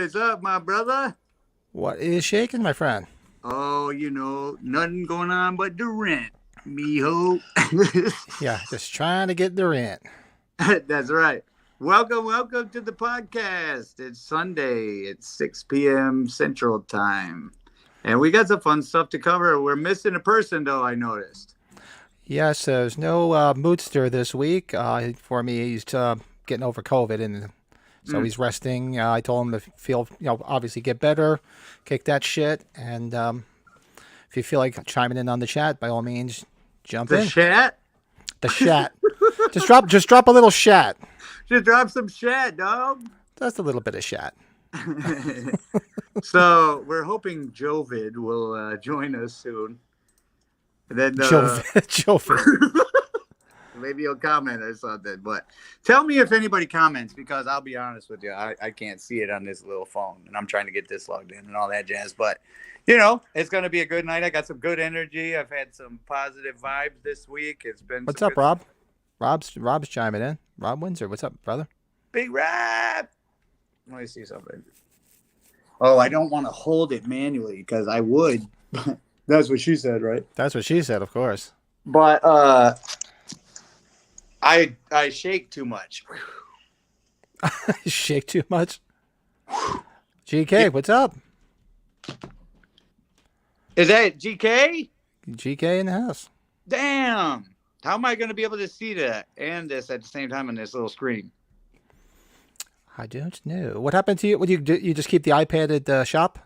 is up, my brother? What is shaking, my friend? Oh, nothing going on but the rent, mijo. Yeah, just trying to get the rent. That's right. Welcome to the podcast. It's Sunday. It's 6 p.m. Central Time. And we got some fun stuff to cover. We're missing a person, though, I noticed. Yes, there's no Moodster this week. For me, he's getting over COVID, and so Mm. he's resting. I told him to feel, obviously get better, kick that shit, and if you feel like chiming in on the chat, by all means, jump The in. chat? The chat. Just drop a little chat. Just drop some chat, dog. Just a little bit of chat. So we're hoping Jovid will join us soon. And then Jovid. maybe he'll comment or something. But tell me if anybody comments, because I'll be honest with you, I can't see it on this little phone, and I'm trying to get this logged in and all that jazz. But it's going to be a good night. I got some good energy. I've had some positive vibes this week. It's been What's up, Rob? Rob's chiming in. Rob Windsor, what's up, brother? Big Rob. Let me see something. Oh, I don't want to hold it manually because I would. That's what she said, right? That's what she said, of course. But I shake too much. Shake too much? GK, what's up? Is that GK? GK in the house. Damn. How am I going to be able to see that and this at the same time on this little screen? I don't know. What happened to you? What do you do? You just keep the iPad at the shop?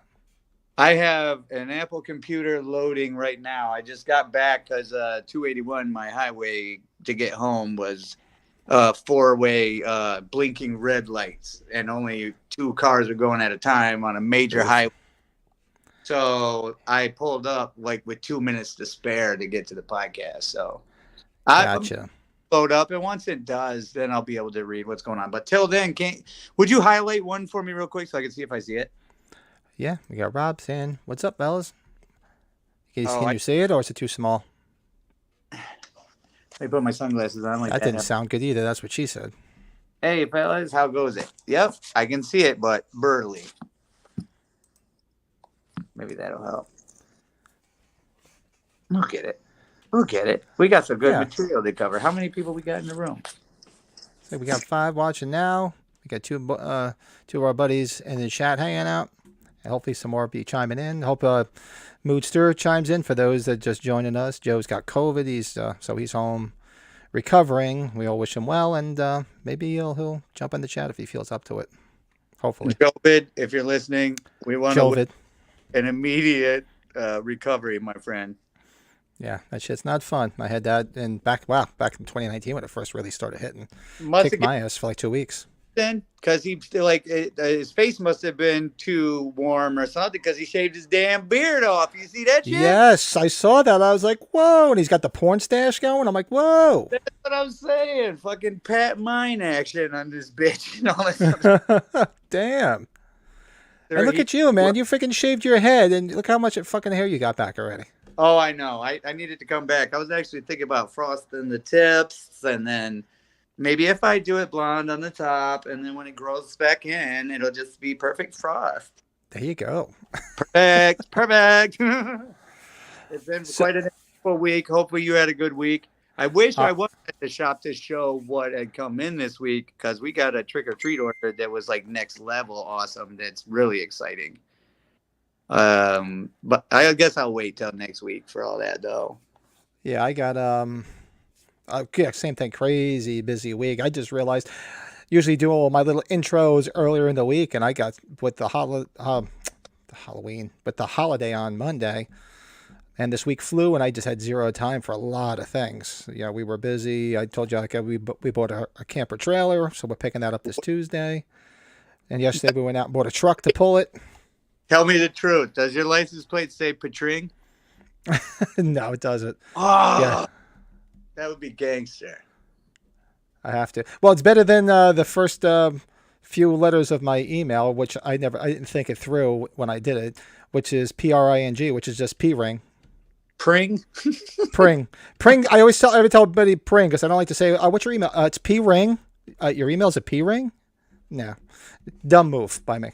I have an Apple computer loading right now. I just got back because 281, my highway to get home, was four-way blinking red lights, and only two cars were going at a time on a major highway. So I pulled up with 2 minutes to spare to get to the podcast. So Gotcha. Load up, and once it does, then I'll be able to read what's going on. But till then, would you highlight one for me real quick so I can see if I see it? Yeah, we got Rob saying, "What's up, fellas?" Can you see it, or is it too small? I put my sunglasses on like that. That Didn't sound good either. That's what she said. Hey, fellas, how goes it? Yep, I can see it, but burly. Maybe that'll help. Look at it. We got some good material to cover. How many people we got in the room? So we got 5 watching now. We got two of our buddies in the chat hanging out. And hopefully some more be chiming in. Hope Moodster chimes in for those that just joining us. Joe's got COVID. So he's home recovering. We all wish him well, and maybe he'll jump in the chat if he feels up to it. Hopefully. Jovid, if you're listening, we want Jovid. An immediate recovery, my friend. Yeah, that shit's not fun. I had that back in 2019 when it first really started hitting. Kicked my ass for like 2 weeks. Then, because he his face must have been too warm or something, because he shaved his damn beard off. You see that shit? Yes, I saw that. I was like, whoa! And he's got the porn stash going. I'm like, whoa! That's what I'm saying. Fucking Pat Mine action on this bitch and all that. Damn. And look at you, man. You freaking shaved your head, and look how much fucking hair you got back already. Oh, I know. I needed to come back. I was actually thinking about frosting the tips, and then maybe if I do it blonde on the top, and then when it grows back in, it'll just be perfect frost. There you go. Perfect. It's been quite an eventful week. Hopefully you had a good week. I wish I was at the shop to show what had come in this week, because we got a trick-or-treat order that was like next level awesome. That's really exciting. But I guess I'll wait till next week for all that, though. Yeah, I got same thing, crazy busy week. I just realized usually do all my little intros earlier in the week, and I got with the Halloween, but the holiday on Monday, and this week flew, and I just had zero time for a lot of things. Yeah, we were busy. I told you we bought a camper trailer, so we're picking that up this Tuesday, and yesterday we went out and bought a truck to pull it. Tell me the truth. Does your license plate say Patring? No, it doesn't. Oh, yeah. That would be gangster. I have to. Well, it's better than the first few letters of my email, which I didn't think it through when I did it, which is PRING, which is just P-ring. Pring? Pring. I always tell everybody Pring, because I don't like to say, what's your email? It's P-ring. Your email's a P-ring? No. Dumb move by me.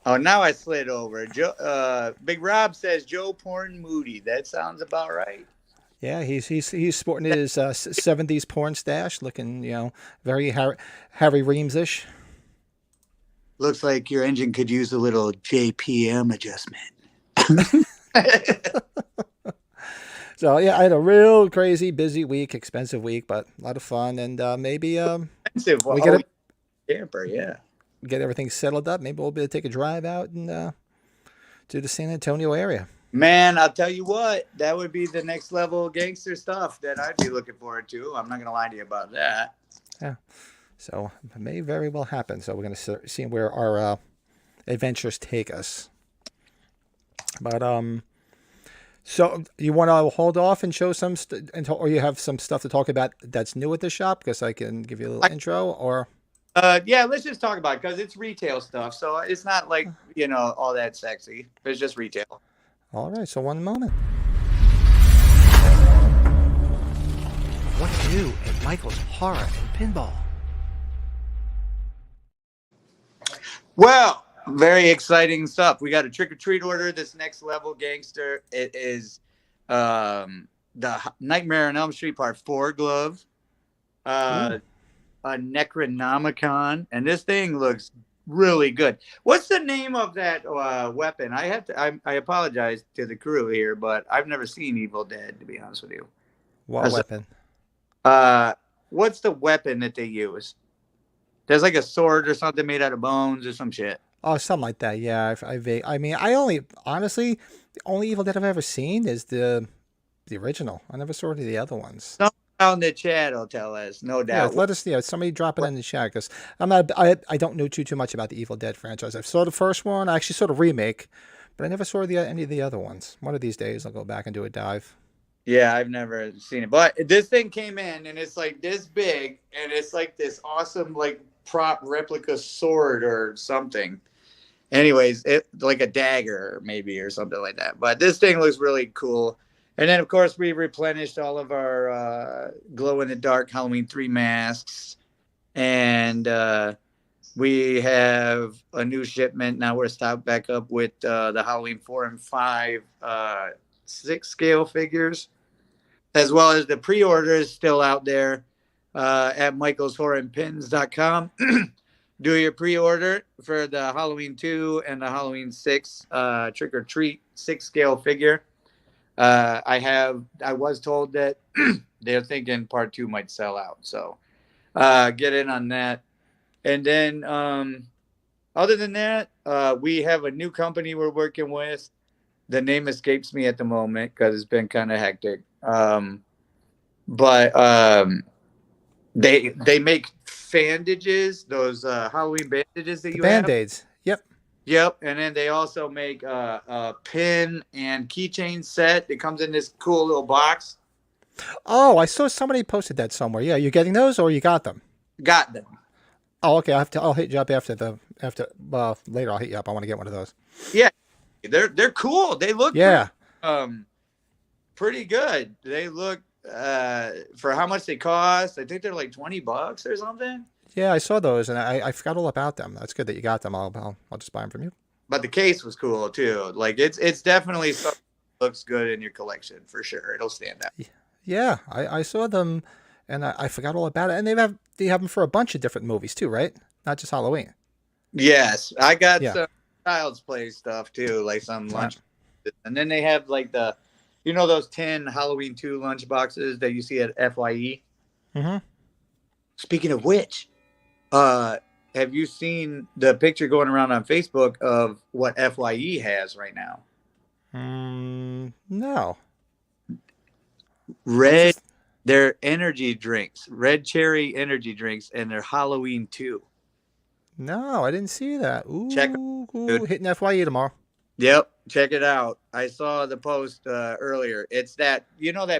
Oh, now I slid over. Big Rob says Joe Porn Moody. That sounds about right. Yeah, he's sporting his 70s porn stash, looking very Harry Reams-ish. Looks like your engine could use a little JPM adjustment. So yeah, I had a real crazy busy week, expensive week, but a lot of fun, and maybe Expensive. we get Oh, it camper, yeah. get everything settled up. Maybe we'll be able to take a drive out and to the San Antonio area. Man, I'll tell you what, that would be the next level gangster stuff that I'd be looking forward to. I'm not gonna lie to you about that. Yeah, so it may very well happen. So we're going to see where our adventures take us. But so you want to hold off and show some, until, or you have some stuff to talk about that's new at the shop, because I can give you a little I, intro, or yeah, let's just talk about it because it's retail stuff, so it's not like all that sexy. It's just retail. all right. So one moment. What's new at Michael's Horror and Pinball? Well, very exciting stuff. We got a trick or treat order. This next level gangster. It is the Nightmare on Elm Street Part 4 glove. Ooh. A Necronomicon, and this thing looks really good. What's the name of that weapon? I apologize to the crew here, but I've never seen Evil Dead, to be honest with you. What weapon? What's the weapon that they use? There's like a sword or something made out of bones or some shit. Oh, something like that. Yeah, I mean, I only honestly, the only Evil Dead I've ever seen is the original. I never saw any of the other ones. Someone out in the chat will tell us, no Yeah, doubt. let us. Yeah, somebody drop it in the chat, because I don't know too much about the Evil Dead franchise. I saw the first one. I actually saw the remake, but I never saw any of the other ones. One of these days, I'll go back and do a dive. Yeah, I've never seen it, but this thing came in and it's like this big, and it's like this awesome like prop replica sword or something. Anyways, it like a dagger maybe or something like that. But this thing looks really cool. And then of course we replenished all of our glow in the dark Halloween 3 masks, and we have a new shipment now. We're stocked back up with the Halloween 4 and 5 6 scale figures, as well as the pre-orders still out there at michaelshorrorandpins.com. Do your pre-order for the Halloween 2 and the Halloween 6 trick or treat 6 scale figure. I was told that they're thinking part 2 might sell out, so get in on that. And then other than that, we have a new company we're working with. The name escapes me at the moment because it's been kind of hectic. But they make bandages, those Halloween bandages that The you have. Band-Aids. Yep. Yep, and then they also make a pin and keychain set. It comes in this cool little box. Oh, I saw somebody posted that somewhere. Yeah, you getting those, or you got them? Got them. Oh, okay. I'll hit you up after later. I'll hit you up. I want to get one of those. Yeah, they're cool. They look Yeah. pretty good. They look for how much they cost. I think they're like $20 or something. Yeah, I saw those, and I forgot all about them. That's good that you got them. I'll just buy them from you. But the case was cool too. Like it's definitely something that looks good in your collection for sure. It'll stand out. Yeah, I saw them, and I forgot all about it. And they have them for a bunch of different movies too, right? Not just Halloween. Yes, I got Yeah. some Child's Play stuff too, like some Yeah. lunch. And then they have like those 10 Halloween 2 lunch boxes that you see at FYE. Mm-hmm. Speaking of which, have you seen the picture going around on Facebook of what FYE has right now? No. Red, their energy drinks, red cherry energy drinks, and their Halloween 2. No, I didn't see that. Check, Ooh, hitting FYE tomorrow. Yep, check it out. I saw the post earlier. It's that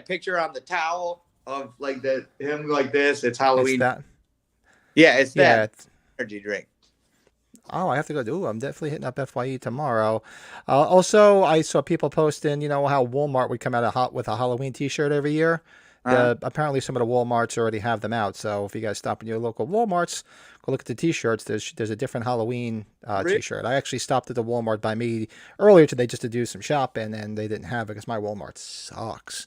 picture on the towel of like him like this. It's Halloween. It's that. Yeah, it's Yeah. that energy drink. Oh, I have to go do. I'm definitely hitting up FYE tomorrow. Also, I saw people posting, how Walmart would come out with a Halloween T-shirt every year, Huh? Apparently some of the Walmarts already have them out. So if you guys stop in your local Walmarts, go look at the T-shirts. There's a different Halloween Really? T-shirt. I actually stopped at the Walmart by me earlier today just to do some shopping, and they didn't have it because my Walmart sucks.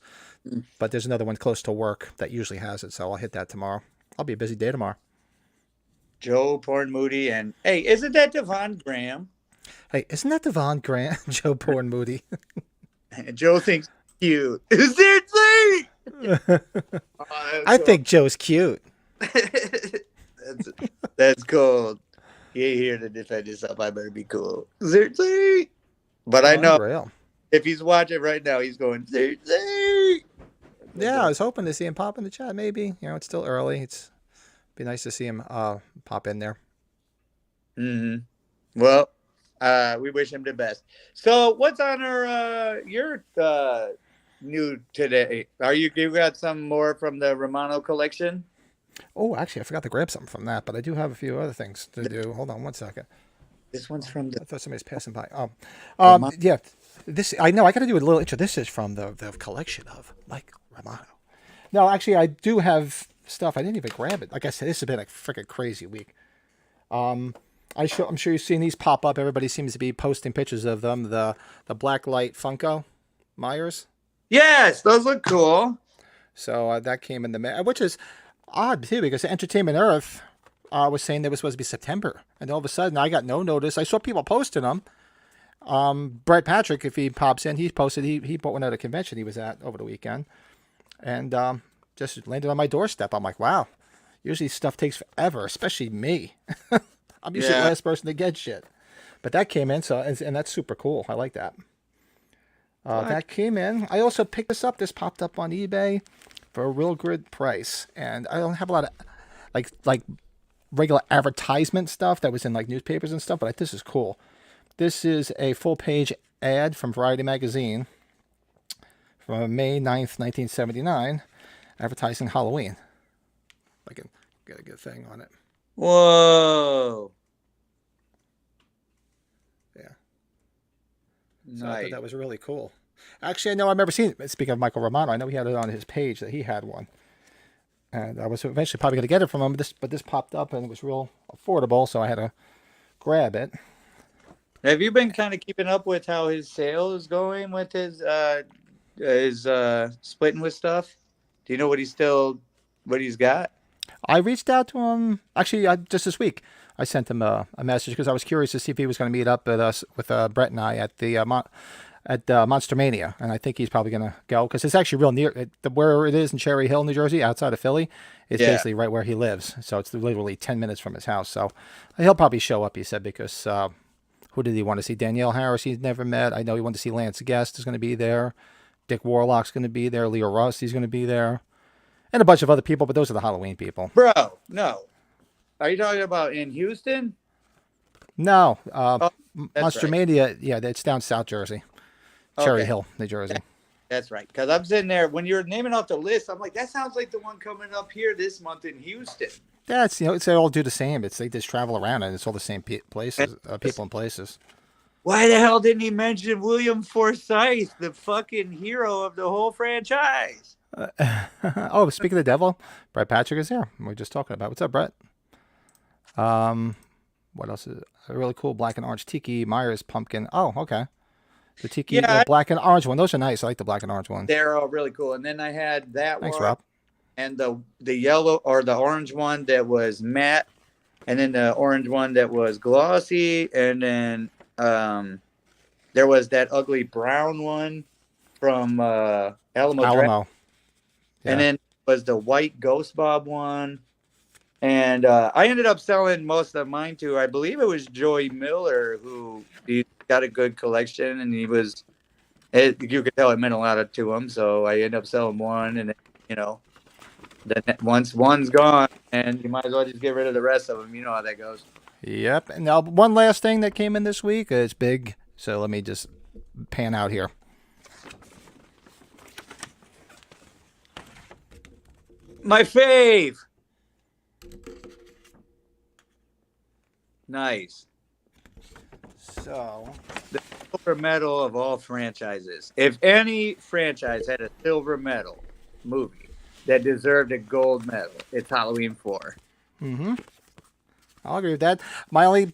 But there's another one close to work that usually has it, so I'll hit that tomorrow. I'll be a busy day tomorrow. Joe Porn Moody and hey, isn't that Devon Graham? Hey, isn't that Devon Grant, Joe Poor and Moody? Joe thinks cute. Is there three? Oh, that's I cool. think Joe's cute. that's that's cool. He ain't here to defend himself. I better be cool. Seriously. But I know Unreal. if he's watching right now, he's going seriously. Yeah, I was hoping to see him pop in the chat. Maybe it's still early. It's be nice to see him pop in there. Well, we wish him the best. So, what's on your new today? You got some more from the Romano collection? Oh, actually, I forgot to grab something from that, but I do have a few other things to do. Hold on one second. This one's from the I thought somebody's passing by. Romano. Yeah. This I know. I got to do a little intro. This is from the collection of Mike Romano. No, actually, I do have stuff. I didn't even grab it. Like I said, this has been a freaking crazy week. I'm sure you've seen these pop up. Everybody seems to be posting pictures of them. The black light Funko Myers. Yes, those look cool. So that came in the mail, which is odd too, because Entertainment Earth was saying that it was supposed to be September, and all of a sudden I got no notice. I saw people posting them. Brett Patrick, if he pops in, he posted he bought one at a convention he was at over the weekend, and just landed on my doorstep. I'm like, wow. Usually stuff takes forever, especially me. I'm usually the last person to get shit. But that came in, and that's super cool. I like that. That came in. I also picked this up. This popped up on eBay for a real good price, and I don't have a lot of like regular advertisement stuff that was in like newspapers and stuff. But this is cool. This is a full page ad from Variety magazine from May 9th, 1979, advertising Halloween. I can get a good thing on it. Whoa. Yeah. So I Nice. thought that was really cool. Actually, I know I remember seeing it. Speaking of Michael Romano, I know he had it on his page that he had one. And I was eventually probably going to get it from him, but this popped up and it was real affordable, so I had to grab it. Have you been kind of keeping up with how his sale is going with his splitting with stuff? Do you know what he's got? I reached out to him, actually, just this week. I sent him a message because I was curious to see if he was going to meet up with Brett and I at the Monster Mania, and I think he's probably going to go because it's actually real near where it is in Cherry Hill, New Jersey, outside of Philly. It's basically right where he lives, so it's literally 10 minutes from his house. So he'll probably show up, he said, because who did he want to see? Danielle Harris, he's never met. I know he wanted to see Lance Guest is going to be there. Dick Warlock's going to be there. Leo Rossi's going to be there. And a bunch of other people, but those are the Halloween people. Bro, no. Are you talking about in Houston? No, That's Monster right. Mania, yeah, it's down South Jersey. Cherry Hill, New Jersey. That's right. Because I'm sitting there, when you're naming off the list, I'm like, that sounds like the one coming up here this month in Houston. Yeah, it's they all do the same. They just travel around and it's all the same places, people and places. Why the hell didn't he mention William Forsythe, the fucking hero of the whole franchise? Oh, speaking of the devil, Brett Patrick is here. We are just talking about. What's up, Brett? What else is it? A really cool black and orange tiki Myers pumpkin. Oh, okay. The tiki, the black and orange one. Those are nice. I like the black and orange one. They're all really cool. And then I had that Thanks, one. Rob. And the yellow or the orange one that was matte, and then the orange one that was glossy, and then there was that ugly brown one from Alamo. Yeah. And then was the white Ghost Bob one. And I ended up selling most of mine to, I believe it was Joey Miller, who he got a good collection, and you could tell it meant a lot to him. So I ended up selling one, and then once one's gone, and you might as well just get rid of the rest of them. You know how that goes. Yep. And now one last thing that came in this week. It's big, so let me just pan out here. My fave. Nice. So, the silver medal of all franchises. If any franchise had a silver medal movie, that deserved a gold medal. It's Halloween 4. Mm-hmm. I'll agree with that. My only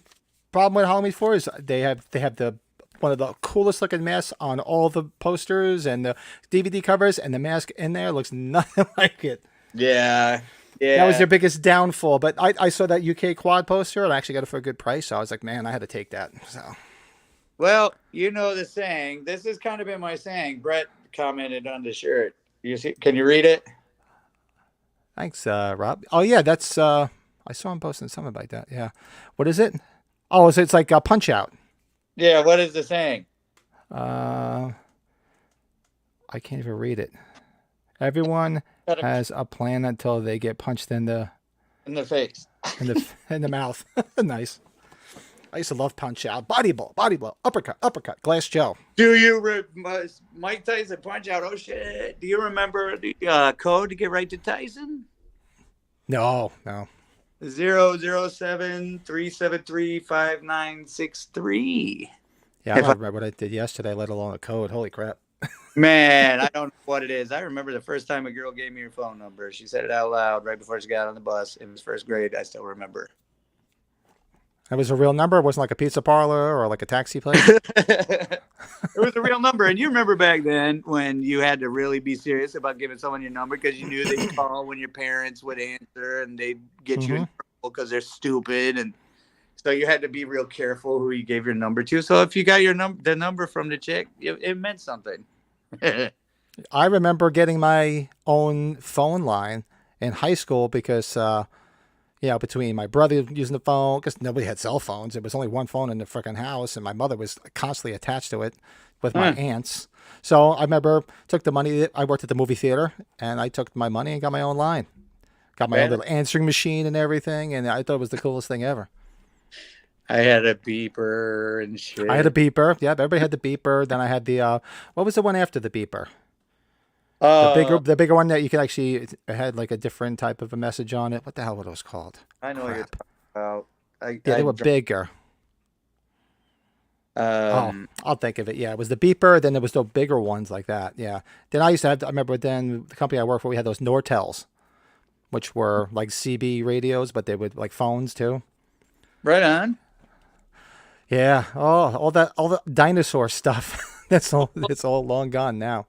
problem with Halloween 4 is they have the one of the coolest looking masks on all the posters and the DVD covers, and the mask in there looks nothing like it. Yeah, That was yeah. their biggest downfall. But I saw that UK quad poster and I actually got it for a good price. So I was like, man, I had to take that. So Well, you know the saying. This has kind of been my saying. Brett commented on the shirt. You see? Can you read it? thanks, Rob. Oh yeah, that's I saw him posting something about that. Yeah, what is it? Oh, it's like a Punch Out. Yeah. What is the saying? Uh, I can't even read it. Everyone Got a has a plan until they get punched in the face. in the mouth. Nice. I used to love Punch Out. Body blow, uppercut, Glass Joe. Do you Mike Tyson Punch Out? Oh shit! Do you remember the code to get right to Tyson? No. 007-373-5963. Yeah, I If don't I, remember what I did yesterday, let alone a code. Holy crap. man, I don't know what it is. I remember the first time a girl gave me her phone number. She said it out loud right before she got on the bus. It was first grade. I still remember. That was a real number. It wasn't like a pizza parlor or like a taxi place. It was a real number. And you remember back then when you had to really be serious about giving someone your number because you knew they'd call when your parents would answer and they'd get you in trouble because they're stupid. And so you had to be real careful who you gave your number to. So if you got the number from the chick, it meant something. I remember getting my own phone line in high school because, between my brother using the phone, because nobody had cell phones. It was only one phone in the freaking house, and my mother was constantly attached to it with my aunts. So I remember took the money. I worked at the movie theater, and I took my money and got my own line. Got my own little answering machine and everything, and I thought it was the coolest thing ever. I had a beeper and shit. I had a beeper. Yeah, everybody had the beeper. Then I had the what was the one after the beeper? The bigger one that you could actually it had like a different type of a message on it. What the hell were those called? I know what you're talking about. Yeah, they were bigger. Um, I'll think of it. Yeah, it was the beeper. Then there was the bigger ones like that. Yeah. Then I used to have. I remember then the company I worked for, we had those Nortels, which were like CB radios, but they were like phones too. right on. Yeah. Oh, all the dinosaur stuff. It's all long gone now.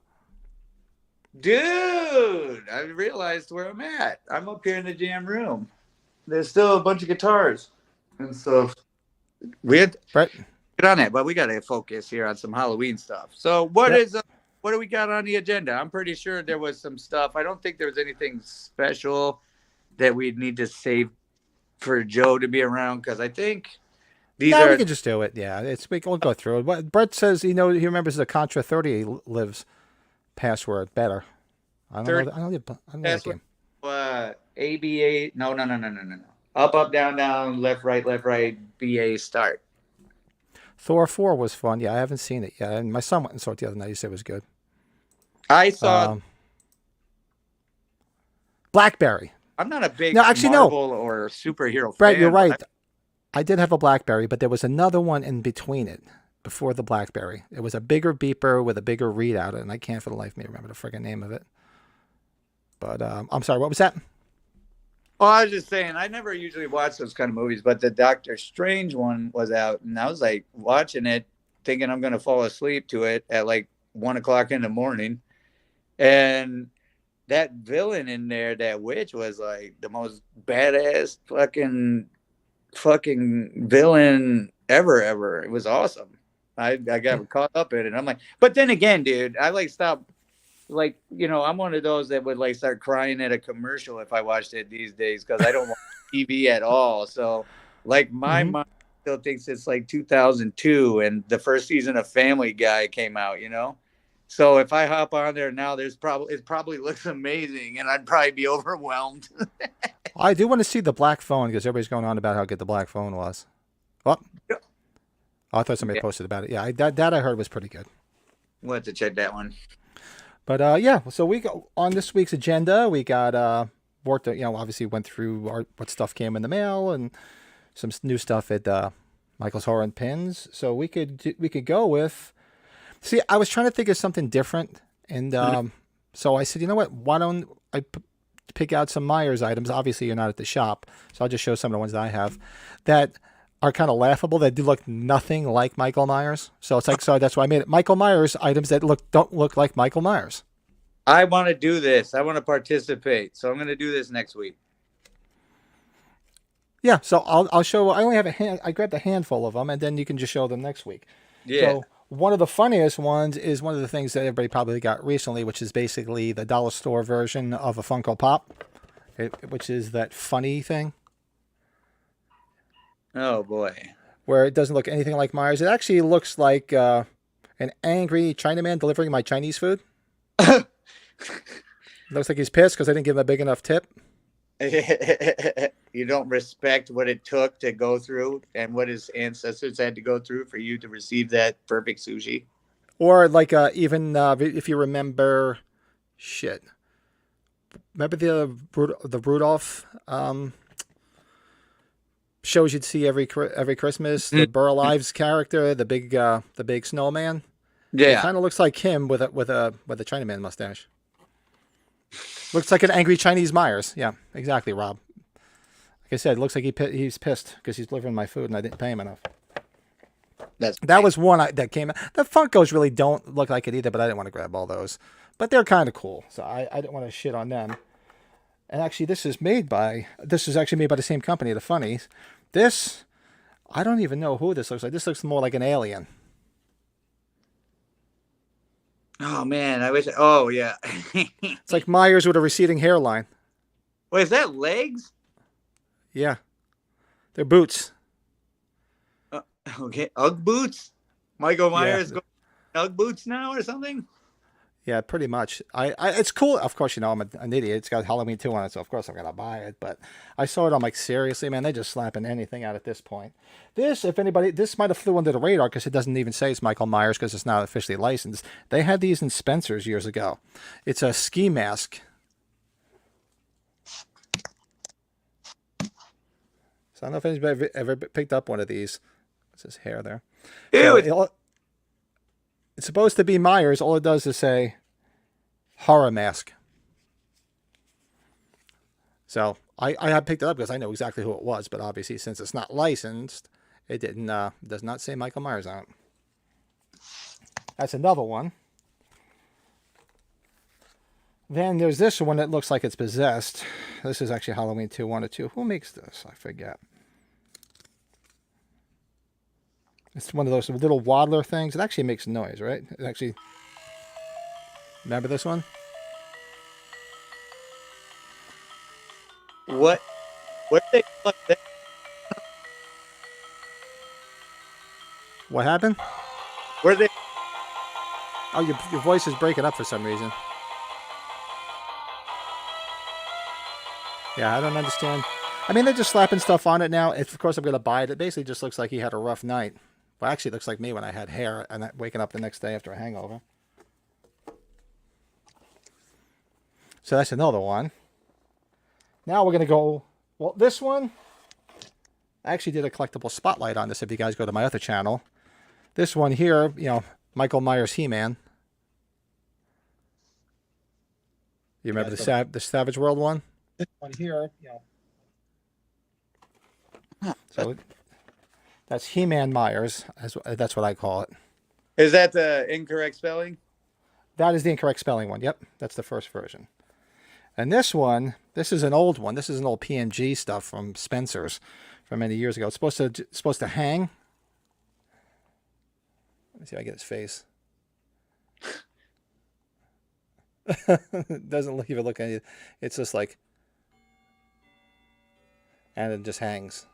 Dude, I realized where I'm at. I'm up here in the jam room. There's still a bunch of guitars and stuff. We had Brett. get on that, but we got to focus here on some Halloween stuff. So, what do we got on the agenda? I'm pretty sure there was some stuff. I don't think there was anything special that we'd need to save for Joe to be around because I think these No, we are. can just do it. Yeah, we'll go through it. But Brett says he remembers the Contra 30 lives password better. I don't know. I don't know that game. ABA. No. Up, down, left, right, BA start. Thor 4 was fun. Yeah, I haven't seen it yet. And my son went and saw it the other night. He said it was good. I saw. BlackBerry. I'm not a big No, actually, Marvel or superhero Brett, fan. you're right. I did have a BlackBerry, but there was another one in between it before the BlackBerry. It was a bigger beeper with a bigger readout, and I can't for the life of me remember the friggin' name of it. But I'm sorry, what was that? Well, I was just saying, I never usually watch those kind of movies, but the Doctor Strange one was out, and I was like watching it, thinking I'm going to fall asleep to it at like 1:00 in the morning. And that villain in there, that witch, was like the most badass fucking villain ever. It was awesome. I got caught up in it. I'm like, but then again, dude, I like stopped. Like, I'm one of those that would like start crying at a commercial if I watched it these days because I don't watch TV at all. So, like, my mind still thinks it's like 2002 and the first season of Family Guy came out. So if I hop on there now, it probably looks amazing and I'd probably be overwhelmed. I do want to see the black phone because everybody's going on about how good the black phone was. Oh, I thought somebody posted about it. Yeah, that I heard was pretty good. We'll have to check that one. But so we go on this week's agenda. We got worked. Obviously went through what stuff came in the mail and some new stuff at Michael's Horror and Pins. So we could go with. See, I was trying to think of something different, and so I said, you know what? Why don't I pick out some Myers items. Obviously, you're not at the shop, so I'll just show some of the ones that I have that are kind of laughable. That do look nothing like Michael Myers. So it's like, so that's why I made it Michael Myers items that don't look like Michael Myers. I want to do this. I want to participate. So I'm going to do this next week. Yeah, so I'll show. I only have a hand. I grabbed a handful of them, and then you can just show them next week. Yeah. So one of the funniest ones is one of the things that everybody probably got recently, which is basically the dollar store version of a Funko Pop, which is that funny thing Oh boy. where it doesn't look anything like Myers. It actually looks like an angry Chinaman delivering my Chinese food. Looks like he's pissed because I didn't give him a big enough tip. You don't respect what it took to go through and what his ancestors had to go through for you to receive that perfect sushi. Or like even if you remember, shit. Remember the Rudolph shows you'd see every Christmas. The Burl Ives character, the big snowman. It Yeah. kind of looks like him with a Chinaman mustache. Looks like an angry Chinese Myers. Yeah, exactly, Rob. Like I said, it looks like he's pissed because he's delivering my food and I didn't pay him enough. That was one that came out. The Funkos really don't look like it either, but I didn't want to grab all those. But they're kind of cool, so I didn't want to shit on them. And actually, this is actually made by the same company, the Funnies. This, I don't even know who this looks like. This looks more like an alien. Oh man, I wish. Oh yeah. It's like Myers with a receding hairline. Wait, is that legs? Yeah, they're boots. Uh, okay, Ugg boots. Michael Yeah, Myers going Ugg boots now or something. yeah, pretty much. It's cool. Of course, I'm an idiot. It's got Halloween 2 on it, so of course I'm gonna buy it. But I saw it. I'm like, seriously, man, they're just slapping anything out at this point. If anybody, this might have flew under the radar because it doesn't even say it's Michael Myers because it's not officially licensed. They had these in Spencer's years ago. It's a ski mask. So I don't know if anybody ever picked up one of these. What's his hair there? Ew, So it's supposed to be Myers. All it does is say horror mask. So I had picked it up because I know exactly who it was, but obviously since it's not licensed, it does not say Michael Myers on it. That's another one. Then there's this one that looks like it's possessed. This is actually Halloween 2, 1 or 2. Who makes this? I forget. It's one of those little waddler things. It actually makes noise, right? It actually... Remember this one? what? Where they pluck that? What happened? Where they? Oh, your voice is breaking up for some reason. Yeah, I don't understand. I mean, they're just slapping stuff on it now. Of course, I'm going to buy it. It basically just looks like he had a rough night. Well, actually, it looks like me when I had hair and waking up the next day after a hangover. So that's another one. Now we're going to go... Well, this one... I actually did a collectible spotlight on this if you guys go to my other channel. This one here, Michael Myers He-Man. You remember the Savage World one? This one here, So that's He-Man Myers. That's what I call it. Is that the incorrect spelling? That is the incorrect spelling one. Yep, that's the first version. And this one, this is an old one. This is an old PNG stuff from Spencer's from many years ago. It's supposed to hang. Let me see if I get his face. It doesn't even look any. It's just like, and it just hangs.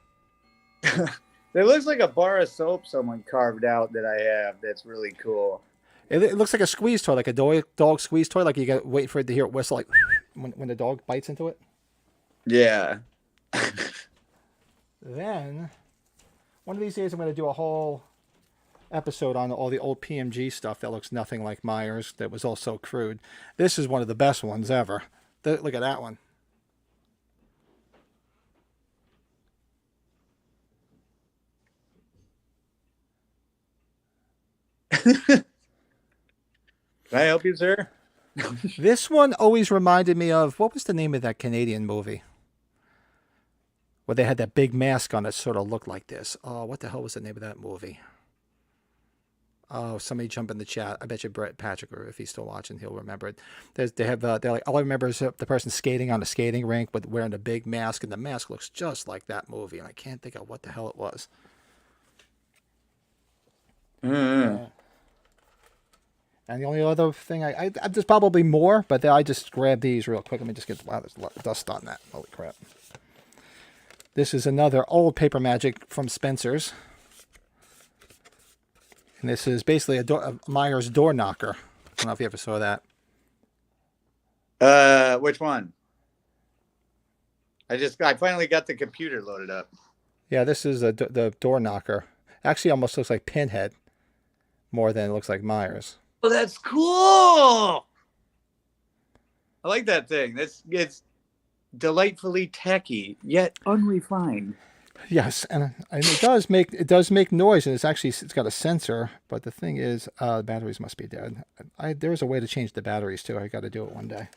It looks like a bar of soap someone carved out that I have. That's really cool. It looks like a squeeze toy, like a dog squeeze toy. Like you got to wait for it to hear it whistle, like when the dog bites into it. Yeah. Then, one of these days, I'm going to do a whole episode on all the old PMG stuff that looks nothing like Myers. That was all so crude. This is one of the best ones ever. Look at that one. Can I help you, sir? This one always reminded me of, what was the name of that Canadian movie where they had that big mask on that sort of looked like this? Oh, what the hell was the name of that movie? Oh, somebody jump in the chat. I bet you Brett Patrick, or if he's still watching, he'll remember it. They have they're like, all I remember is the person skating on a skating rink with wearing a big mask, and the mask looks just like that movie, and I can't think of what the hell it was. Mm. And the only other thing there's probably more, but I just grabbed these real quick. Let me just get, wow, there's a lot of dust on that. Holy crap! This is another old paper magic from Spencer's. And this is basically a Myers door knocker. I don't know if you ever saw that. Which one? I finally got the computer loaded up. Yeah, this is the door knocker. Actually, almost looks like Pinhead more than it looks like Myers. Oh, that's cool. I like that thing. It's delightfully tacky yet unrefined. Yes, and it does make noise, and it's got a sensor. But the thing is, the batteries must be dead. There's a way to change the batteries too. I got to do it one day.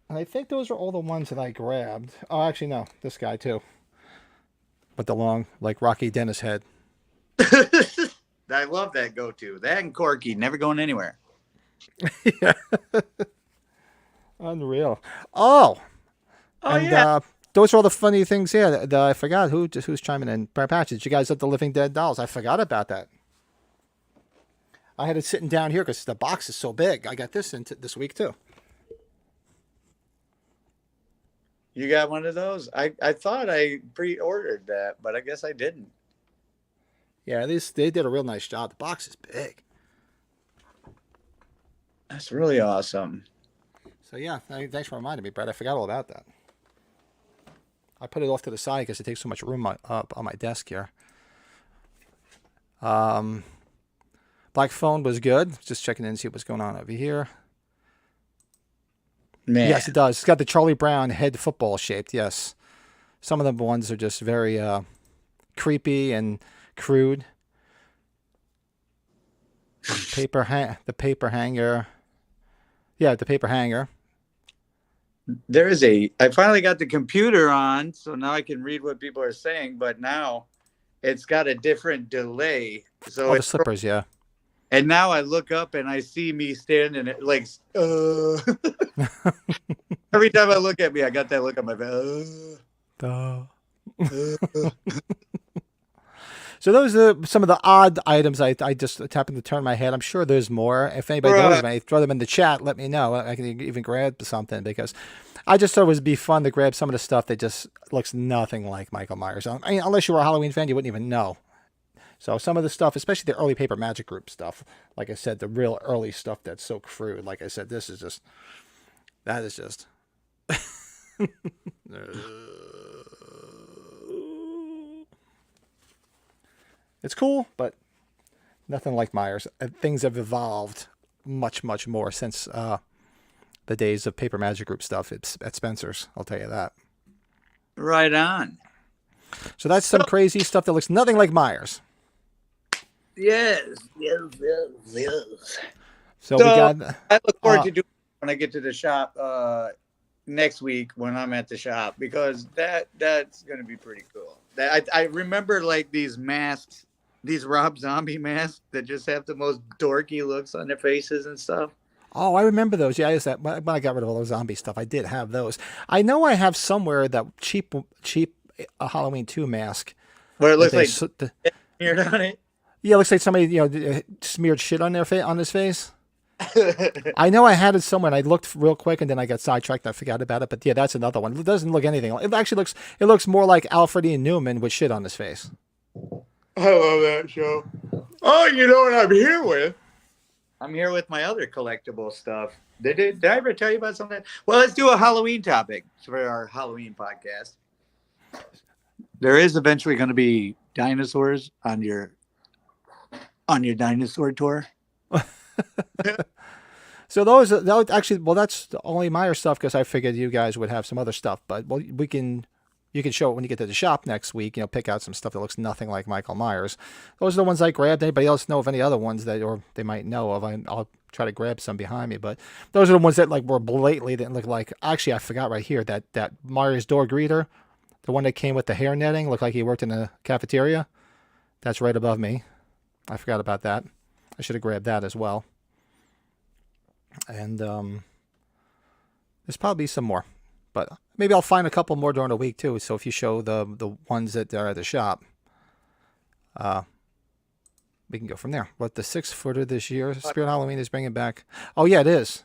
And I think those are all the ones that I grabbed. Oh, actually no, this guy too. With the long, like Rocky Dennis head. I love that go-to. That and Corky, never going anywhere. Yeah. Unreal. Oh, and yeah. Those are all the funny things here. I forgot who's chiming in. Patch, did you guys have the Living Dead dolls? I forgot about that. I had it sitting down here because the box is so big. I got this this week too. You got one of those? I thought I pre-ordered that, but I guess I didn't. Yeah, they did a real nice job. The box is big. That's really awesome. So yeah, thanks for reminding me, Brett. I forgot all about that. I put it off to the side because it takes so much room up on my desk here. Black Phone was good. Just checking in and see what's going on over here. Man. Yes, it does. It's got the Charlie Brown head football shaped. Yes, some of the ones are just very creepy and crude. The paper hanger. Yeah, the paper hanger. I finally got the computer on, so now I can read what people are saying, but now it's got a different delay. So the slippers, yeah. And now I look up and I see me standing at like, every time I look at me, I got that look on my face. So those are some of the odd items I just happened to turn my head. I'm sure there's more. If anybody knows of any, throw them in the chat. Let me know. I can even grab something because I just thought it would be fun to grab some of the stuff that just looks nothing like Michael Myers. I mean, unless you were a Halloween fan, you wouldn't even know. So some of the stuff, especially the early Paper Magic Group stuff, like I said, the real early stuff that's so crude. Like I said, that is just. It's cool, but nothing like Myers. Things have evolved much, much more since the days of Paper Magic Group stuff at Spencer's. I'll tell you that. Right on. So that's some crazy stuff that looks nothing like Myers. Yes. So we got. I look forward to doing it when I get to the shop next week when I'm at the shop because that's going to be pretty cool. I remember like these masks. These Rob Zombie masks that just have the most dorky looks on their faces and stuff. Oh, I remember those. Yeah, when I got rid of all the zombie stuff, I did have those. I know I have somewhere that cheap Halloween 2 mask. Where it looks like smeared on it. Yeah, it looks like somebody smeared shit on his face. I know I had it somewhere, and I looked real quick, and then I got sidetracked. And I forgot about it. But yeah, that's another one. It doesn't look anything. It actually looks more like Alfred E. Newman with shit on his face. I love that show. Oh, you know what I'm here with? I'm here with my other collectible stuff. Did I ever tell you about something? Well, let's do a Halloween topic for our Halloween podcast. There is eventually going to be dinosaurs on your dinosaur tour. So those actually, well, that's only Meyer stuff because I figured you guys would have some other stuff. But well, you can show it when you get to the shop next week. Pick out some stuff that looks nothing like Michael Myers. Those are the ones I grabbed. Anybody else know of any other ones or they might know of? I'll try to grab some behind me, but those are the ones that like were blatantly didn't look like. Actually, I forgot right here that Myers door greeter, the one that came with the hair netting, looked like he worked in a cafeteria. That's right above me. I forgot about that. I should have grabbed that as well. And there's probably some more, but maybe I'll find a couple more during the week too. So if you show the ones that are at the shop, uh, we can go from there. But the 6-footer this year, Spirit Halloween is bringing back. Oh yeah, it is.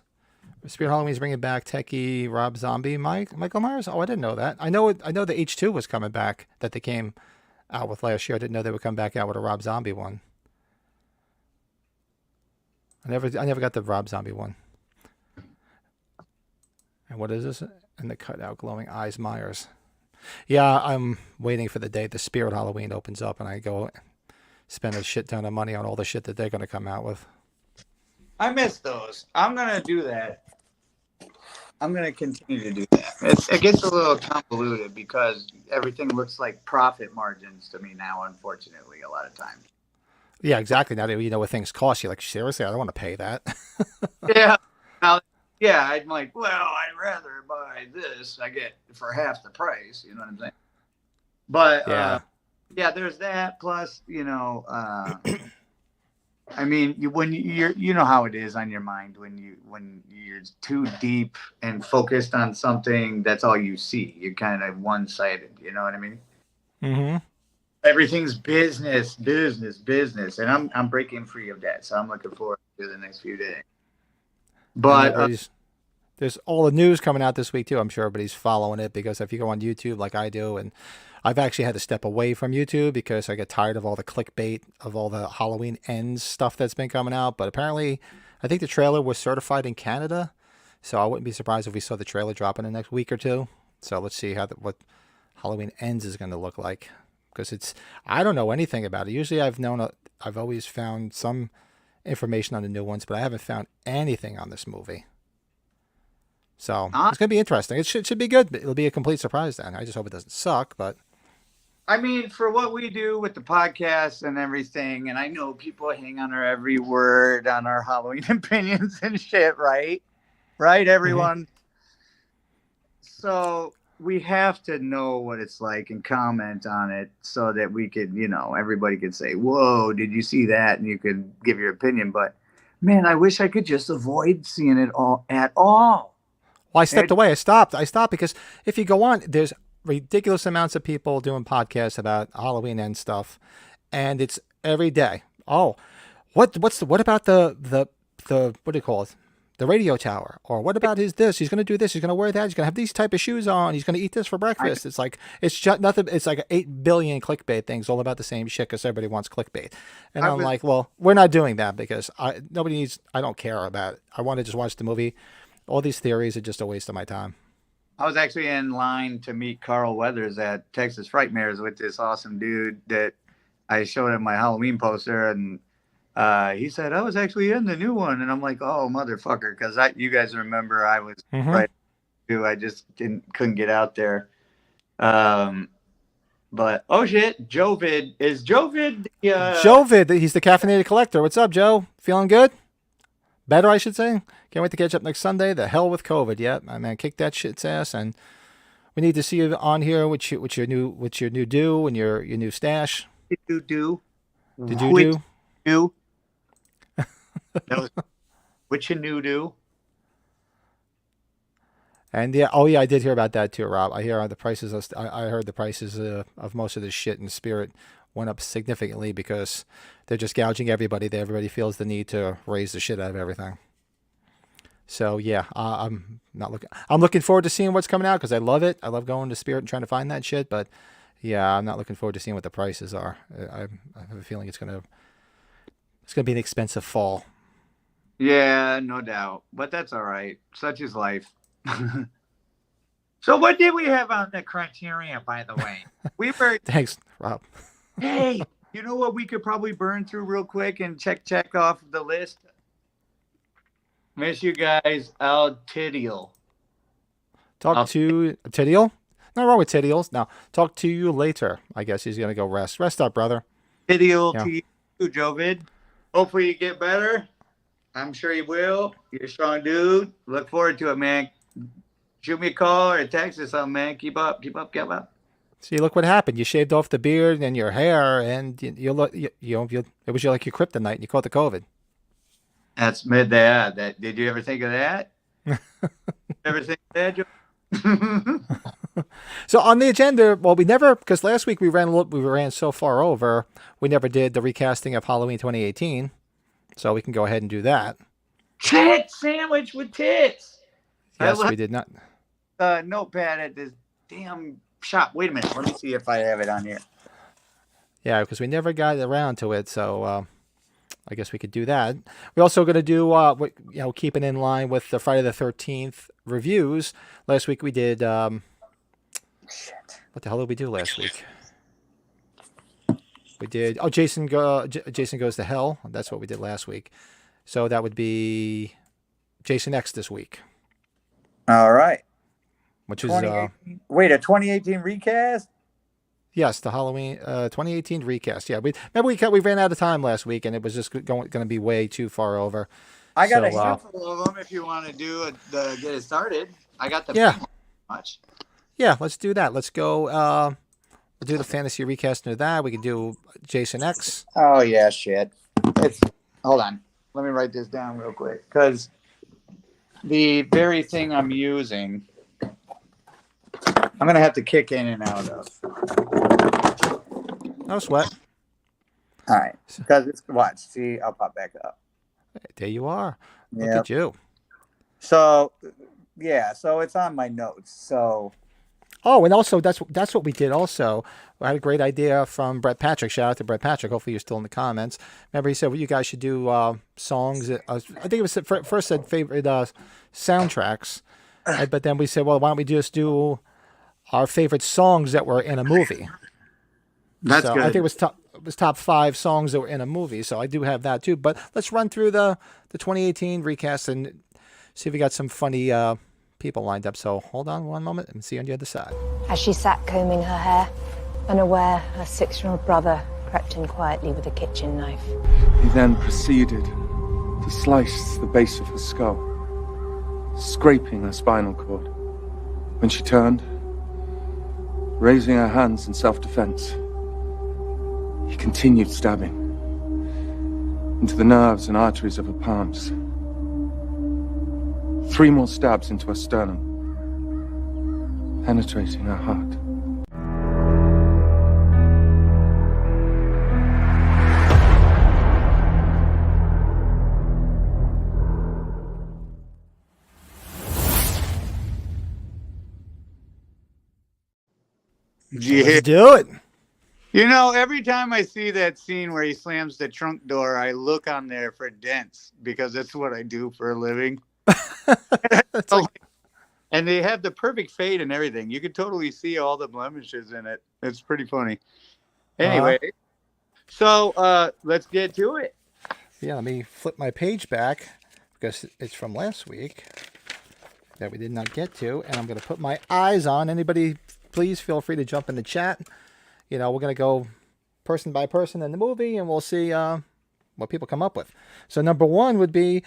Spirit Halloween is bringing back Techie, Rob Zombie, Michael Myers. Oh, I didn't know that. I know it. I know the H2 was coming back that they came out with last year. I didn't know they would come back out with a Rob Zombie one. I never got the Rob Zombie one. And what is this? And the cutout glowing eyes Myers. Yeah, I'm waiting for the day the Spirit Halloween opens up and I go spend a shit ton of money on all the shit that they're going to come out with. I miss those. I'm gonna do that. I'm gonna continue to do that. It gets a little convoluted because everything looks like profit margins to me now. Unfortunately, a lot of times. Yeah, exactly. Now that you know what things cost, you're like, seriously, I don't want to pay that. Yeah. Now, yeah, I'm like, well, I'd rather buy this. I get for half the price. You know what I'm saying? But Yeah. yeah, there's that. Plus, I mean, when you know how it is on your mind when you're too deep and focused on something. That's all you see. You're kind of one-sided. You know what I mean? Mm-hmm. Everything's business, business, business, and I'm breaking free of that. So I'm looking forward to the next few days. And But there's all the news coming out this week too. I'm sure everybody's following it because if you go on YouTube like I do, and I've actually had to step away from YouTube because I get tired of all the clickbait of all the Halloween ends stuff that's been coming out. But apparently, I think the trailer was certified in Canada, so I wouldn't be surprised if we saw the trailer drop in the next week or two. So let's see what Halloween ends is going to look like because I don't know anything about it. Usually I've always found some information on the new ones, but I haven't found anything on this movie. So it's going to be interesting. It should be good. It'll be a complete surprise then. I just hope it doesn't suck, but I mean, for what we do with the podcast and everything, and I know people hang on our every word on our Halloween opinions and shit, right? Right, everyone? Mm-hmm. So we have to know what it's like and comment on it so that we could, everybody could say, whoa, did you see that? And you could give your opinion. But, man, I wish I could just avoid seeing it all at all. Well, I stepped away. I stopped because if you go on, there's ridiculous amounts of people doing podcasts about Halloween and stuff, and it's every day. Oh, what about the what do you call it? The radio tower, or what about this? He's going to do this. He's going to wear that. He's going to have these type of shoes on. He's going to eat this for breakfast. It's like it's just nothing. It's like 8 billion clickbait things, all about the same shit because everybody wants clickbait. And I'm like, well, we're not doing that because I don't care about it. I want to just watch the movie. All these theories are just a waste of my time. I was actually in line to meet Carl Weathers at Texas Frightmares with this awesome dude that I showed him my Halloween poster, and he said, I was actually in the new one. And I'm like, oh, motherfucker, because you guys remember I was right too. I just couldn't get out there. But, oh, shit, Jovid. Is Jovid the... Jovid, he's the caffeinated collector. What's up, Joe? Feeling good? Better, I should say. Can't wait to catch up next Sunday. The hell with COVID. Yep, my man, kick that shit's ass, and we need to see you on here with your new do and your new stash. Did you do? Did you do? That was what your new do. And yeah, oh yeah, I did hear about that too, Rob. I hear the prices. I heard the prices of most of this shit in Spirit went up significantly because they're just gouging everybody. Everybody feels the need to raise the shit out of everything. So yeah, I'm looking forward to seeing what's coming out because I love it. I love going to Spirit and trying to find that shit. But yeah, I'm not looking forward to seeing what the prices are. I have a feeling it's gonna be an expensive fall. Yeah, no doubt. But that's all right. Such is life. So what did we have on the criteria, by the way? We were Thanks, Rob. Hey, you know what we could probably burn through real quick and check off the list? Miss you guys, Al Tidial. Talk to Tidial? Not wrong with Tidials. Now, talk to you later. I guess he's going to go rest. Rest up, brother. Tidial to you, Jovid. Hopefully you get better. I'm sure you will. You're a strong dude. Look forward to it, man. Shoot me a call or a text or something, man. Keep up, keep up, keep up. See, look what happened. You shaved off the beard and your hair, and you look. It was like your kryptonite, and you caught the COVID. That's mid that. That did you ever think of that? Ever think of that, Joe? So on the agenda, well, we never because last week we ran so far over, we never did the recasting of Halloween 2018. So we can go ahead and do that. Tit sandwich with tits. Yes, we did not. Notepad at this damn shop. Wait a minute. Let me see if I have it on here. Yeah, because we never got around to it, so I guess we could do that. We're also going to do, keeping in line with the Friday the 13th reviews. Last week we did. What the hell did we do last week? We did. Oh, Jason Goes to Hell. That's what we did last week. So that would be Jason X this week. All right. Which is wait, a 2018 recast? Yes, the Halloween 2018 recast. Yeah, we ran out of time last week, and it was just going to be way too far over. I got a handful of them if you want to get it started. I got the much. Yeah, let's do that. Let's go. We'll do the fantasy recast of that. We can do Jason X. Oh yeah, shit. Hold on. Let me write this down real quick because the very thing I'm using, I'm gonna have to kick in and out of. No sweat. All right, because it's watch. See, I'll pop back up. There you are. Look at you. So, yeah. So it's on my notes. So. Oh, and also that's what we did. Also, I had a great idea from Brett Patrick. Shout out to Brett Patrick. Hopefully, you're still in the comments. Remember, he said, "Well, you guys should do songs." I think it was first said favorite soundtracks, but then we said, "Well, why don't we just do our favorite songs that were in a movie?" That's good. I think it was top 5 songs that were in a movie. So I do have that too. But let's run through the 2018 recast and see if we got some funny people lined up. So hold on one moment and see you on the other side. As she sat combing her hair, unaware, her 6-year-old brother crept in quietly with a kitchen knife. He then proceeded to slice the base of her skull, scraping her spinal cord. When she turned, raising her hands in self-defense, he continued stabbing into the nerves and arteries of her palms. 3 more stabs into her sternum, penetrating her heart. Yeah. Let's do it. You know, every time I see that scene where he slams the trunk door, I look on there for dents because that's what I do for a living. And they have the perfect fade and everything. You could totally see all the blemishes in it. It's pretty funny. Anyway, so let's get to it. Yeah, let me flip my page back because it's from last week that we did not get to, and I'm going to put my eyes on. Anybody, please feel free to jump in the chat. You know, we're going to go person by person in the movie, and we'll see what people come up with. So number 1 would be,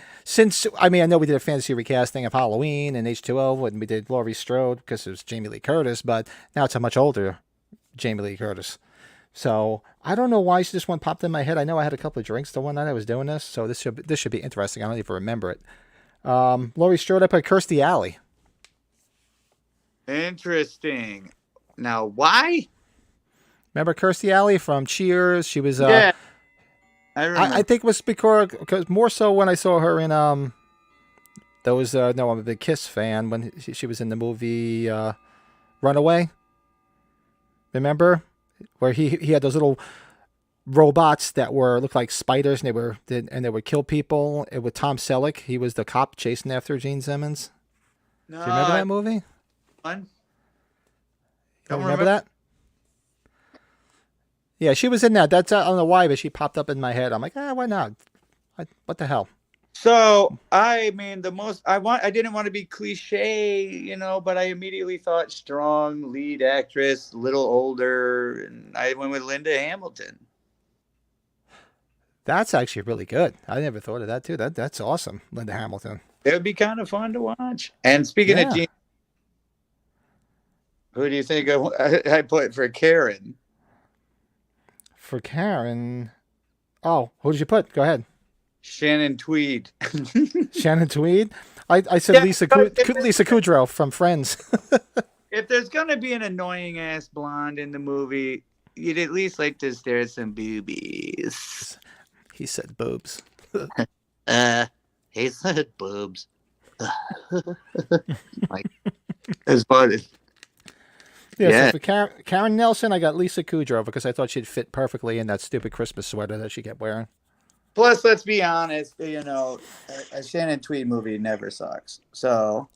I know we did a fantasy recasting of Halloween and H2O when we did Laurie Strode because it was Jamie Lee Curtis, but now it's a much older Jamie Lee Curtis. So I don't know why this one popped in my head. I know I had a couple of drinks the one night I was doing this, so this should be interesting. I don't even remember it. Laurie Strode, I put Kirstie Alley. Interesting. Now, why? Remember Kirstie Alley from Cheers? She was yeah. I think it was because more so when I saw her in those no, I'm a big Kiss fan when she was in the movie Runaway. Remember where he had those little robots that looked like spiders and they would kill people. It with Tom Selleck. He was the cop chasing after Gene Simmons. Do you remember that movie? Don't remember that? Yeah, she was in that. That's I don't know why, but she popped up in my head. I'm like, why not? What the hell? So I mean, I didn't want to be cliche, you know, but I immediately thought strong lead actress, a little older, and I went with Linda Hamilton. That's actually really good. I never thought of that too. That's awesome, Linda Hamilton. It would be kind of fun to watch. And speaking of Yeah. Gene, who do you think I put for Karen? For Karen, oh, who did you put? Go ahead. Shannon Tweed. Shannon Tweed. I said Yeah, Lisa Kudrow from Friends. if there's gonna be an annoying ass blonde in the movie, you'd at least like to stare at some boobies. He said boobs. He said boobs. Like, it's funny. Yeah. So for Karen Nelson, I got Lisa Kudrow because I thought she'd fit perfectly in that stupid Christmas sweater that she kept wearing. Plus, let's be honest, a Shannon Tweed movie never sucks. So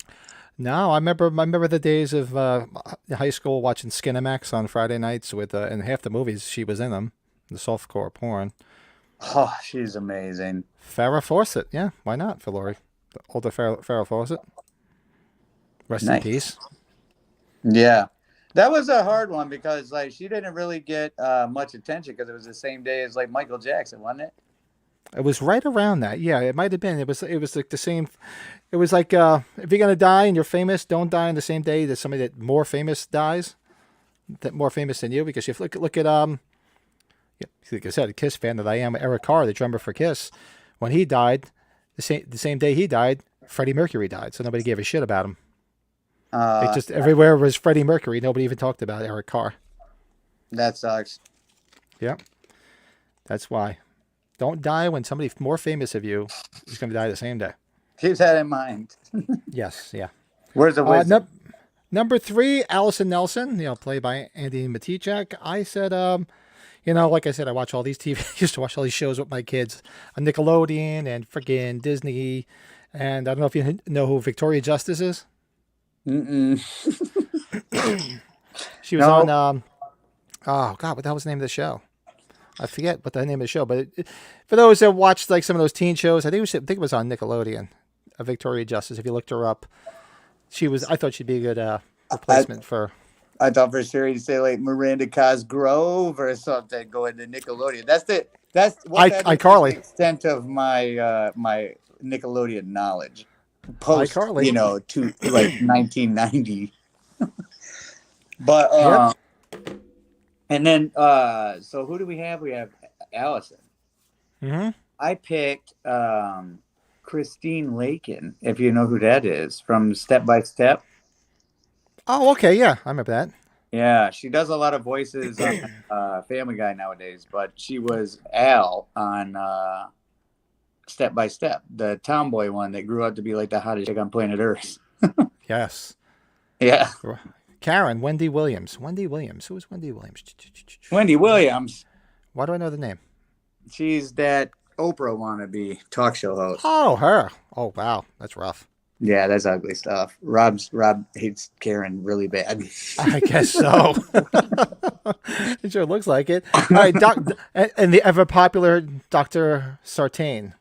No, I remember the days of high school watching Skinamax on Friday nights with and half the movies she was in them, the softcore porn. oh, she's amazing. Farrah Fawcett, yeah, why not for Laurie? The older Farrah Fawcett. Rest in Nice. peace. Yeah. That was a hard one because like she didn't really get much attention because it was the same day as like Michael Jackson, wasn't it? It was right around that. Yeah, it might have been. It was like the same. It was like if you're gonna die and you're famous, don't die on the same day that somebody that more famous dies, that more famous than you. Because if you look at like I said, a Kiss fan that I am, Eric Carr, the drummer for Kiss, when he died, the same day he died, Freddie Mercury died. So nobody gave a shit about him. It just everywhere was Freddie Mercury. Nobody even talked about Eric Carr. That sucks. Yeah, that's why. Don't die when somebody more famous of you is going to die the same day. Keep that in mind. Yes, yeah. Where's the wisdom? Number 3, Allison Nelson, played by Andy Matichak. I said, like I said, I watch all these used to watch all these shows with my kids on Nickelodeon and freaking Disney. And I don't know if you know who Victoria Justice is. Mm-mm. She was No. on, oh God, what the hell was the name of the show? I forget what the name of the show, but for those that watched like some of those teen shows, I think it was on Nickelodeon. Victoria Justice. If you looked her up, I thought she'd be a good replacement for. I thought for sure you'd say like Miranda Cosgrove or something going to Nickelodeon. That's iCarly. The extent of my my Nickelodeon knowledge. Post, iCarly. To like 1990. But Yep. And then so who do we have? We have Allison. Mm-hmm. I picked Christine Lakin, if you know who that is, from Step by Step. Oh, okay, yeah, I remember that. Yeah, she does a lot of voices on Family Guy nowadays, but she was Al on Step by Step, the tomboy one that grew up to be like the hottest chick on planet Earth. Yes. Yeah. Karen, Wendy Williams. Wendy Williams. Who is Wendy Williams? Wendy Williams. Why do I know the name? She's that Oprah wannabe talk show host. Oh, her. Oh, wow. That's rough. Yeah, that's ugly stuff. Rob hates Karen really bad. I guess so. It sure looks like it. All right, and the ever popular Dr. Sartain.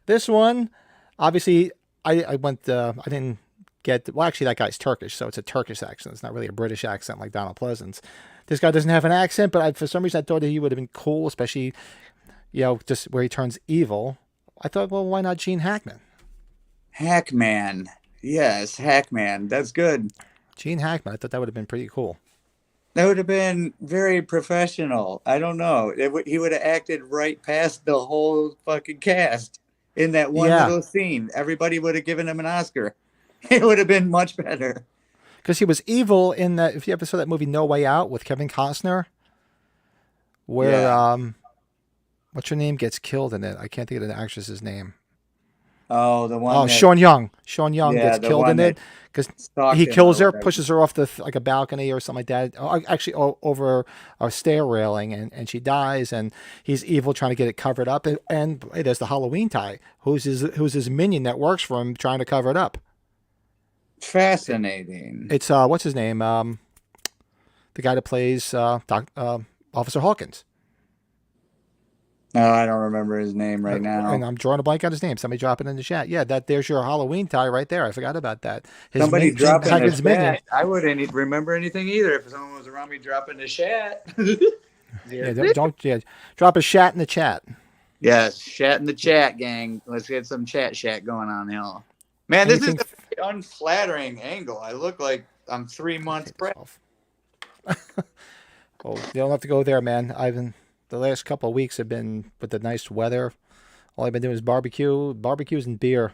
This one, obviously, I went. I didn't get. Well, actually, that guy's Turkish, so it's a Turkish accent. It's not really a British accent like Donald Pleasance. This guy doesn't have an accent, but for some reason, I thought that he would have been cool, especially, just where he turns evil. I thought, well, why not Gene Hackman? Hackman. Yes, Hackman. That's good. Gene Hackman. I thought that would have been pretty cool. That would have been very professional. I don't know. He would have acted right past the whole fucking cast in that one little scene. Everybody would have given him an Oscar. It would have been much better. Because he was evil in that. If you ever saw that movie No Way Out with Kevin Costner, where what's her name gets killed in it? I can't think of the actress's name. Oh, the one. Oh, Sean Young. Sean Young gets killed in it because he kills her, pushes her off like a balcony or something like that. Actually, over a stair railing, and she dies. And he's evil, trying to get it covered up. And hey, there's the Halloween tie. Who's his minion that works for him, trying to cover it up. Fascinating. It's what's his name? The guy that plays Officer Hawkins. No, I don't remember his name right now. And I'm drawing a blank on his name. Somebody drop it in the chat. Yeah, there's your Halloween tie right there. I forgot about that. Somebody dropping the chat. Minion. I wouldn't remember anything either if someone was around me dropping the chat. Don't drop a chat in the chat. Yes, chat in the chat, gang. Let's get some chat going on here. Man, this is Anything? a very unflattering angle. I look like I'm 3 months Take this pregnant. off. Oh, you don't have to go there, man. The last couple of weeks have been with the nice weather. All I've been doing is barbecues and beer.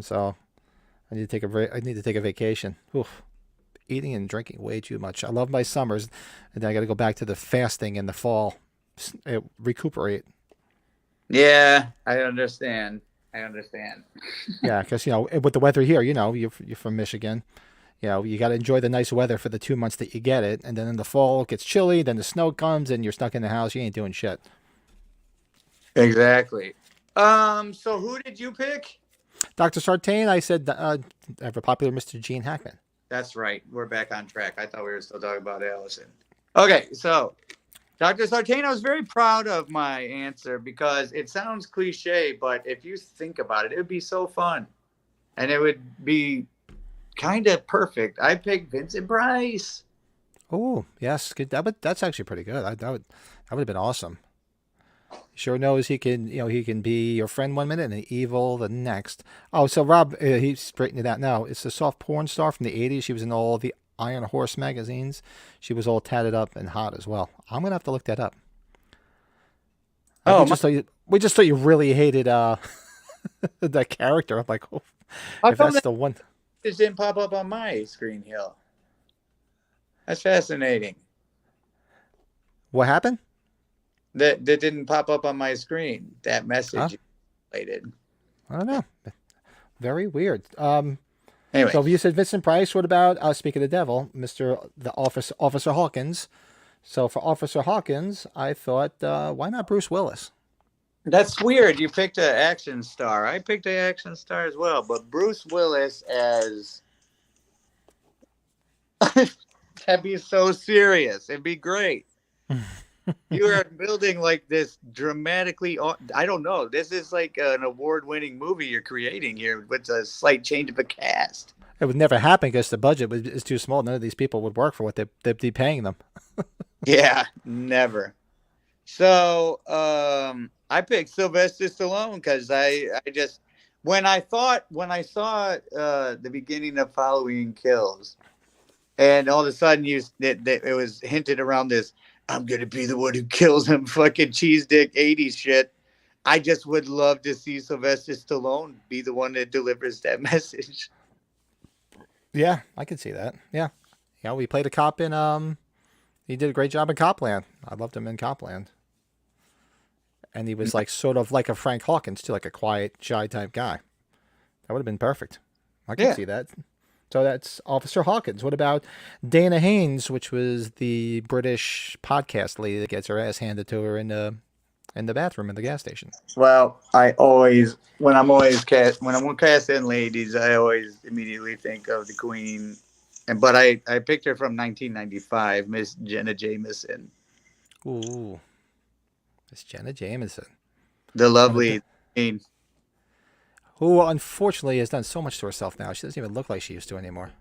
So I need to take a vacation. Oof. Eating and drinking way too much. I love my summers, and then I got to go back to the fasting in the fall. Recuperate. Yeah, I understand. Yeah, because with the weather here, you're from Michigan. You got to enjoy the nice weather for the 2 months that you get it, and then in the fall it gets chilly. Then the snow comes, and you're stuck in the house. You ain't doing shit. Exactly. So who did you pick? Dr. Sartain, I said, ever popular Mr. Gene Hackman. That's right. We're back on track. I thought we were still talking about Allison. Okay, so Dr. Sartain, I was very proud of my answer because it sounds cliche, but if you think about it, it would be so fun. And it would be kind of perfect. I picked Vincent Price. Oh, yes. Good. That's actually pretty good. That would have been awesome. Sure knows he can be your friend one minute and evil the next. Oh, so Rob, he's straightening it out now. It's a soft porn star from the 80s. She was in all the Iron Horse magazines. She was all tatted up and hot as well. I'm going to have to look that up. We just thought you really hated that character. I'm like, oh, if that's the one. It didn't pop up on my screen here. That's fascinating. What happened? That didn't pop up on my screen. That message related. I don't know. Very weird. Anyway, so you said Vincent Price. What about speaking of the devil, Officer Hawkins? So for Officer Hawkins, I thought, why not Bruce Willis? That's weird. You picked an action star. I picked an action star as well, but Bruce Willis as that'd be so serious. It'd be great. You are building like this dramatically. I don't know. This is like an award-winning movie you're creating here with a slight change of a cast. It would never happen because the budget is too small. None of these people would work for what they'd be paying them. Yeah, never. So I picked Sylvester Stallone because I just when I saw the beginning of Halloween Kills, and all of a sudden it was hinted around this. I'm gonna be the one who kills him. Fucking cheese dick 80s shit. I just would love to see Sylvester Stallone be the one that delivers that message. Yeah, I could see that. Yeah, we played a cop in He did a great job in Copland. I loved him in Copland. And he was like sort of like a Frank Hawkins too, like a quiet, shy type guy. That would have been perfect. I can see that. So that's Officer Hawkins. What about Dana Haynes, which was the British podcast lady that gets her ass handed to her in the bathroom in the gas station? Well, when I'm casting ladies, I always immediately think of the Queen, but I picked her from 1995, Miss Jenna Jameson. Ooh, Miss Jenna Jameson, the lovely Queen. Who unfortunately has done so much to herself now. She doesn't even look like she used to anymore.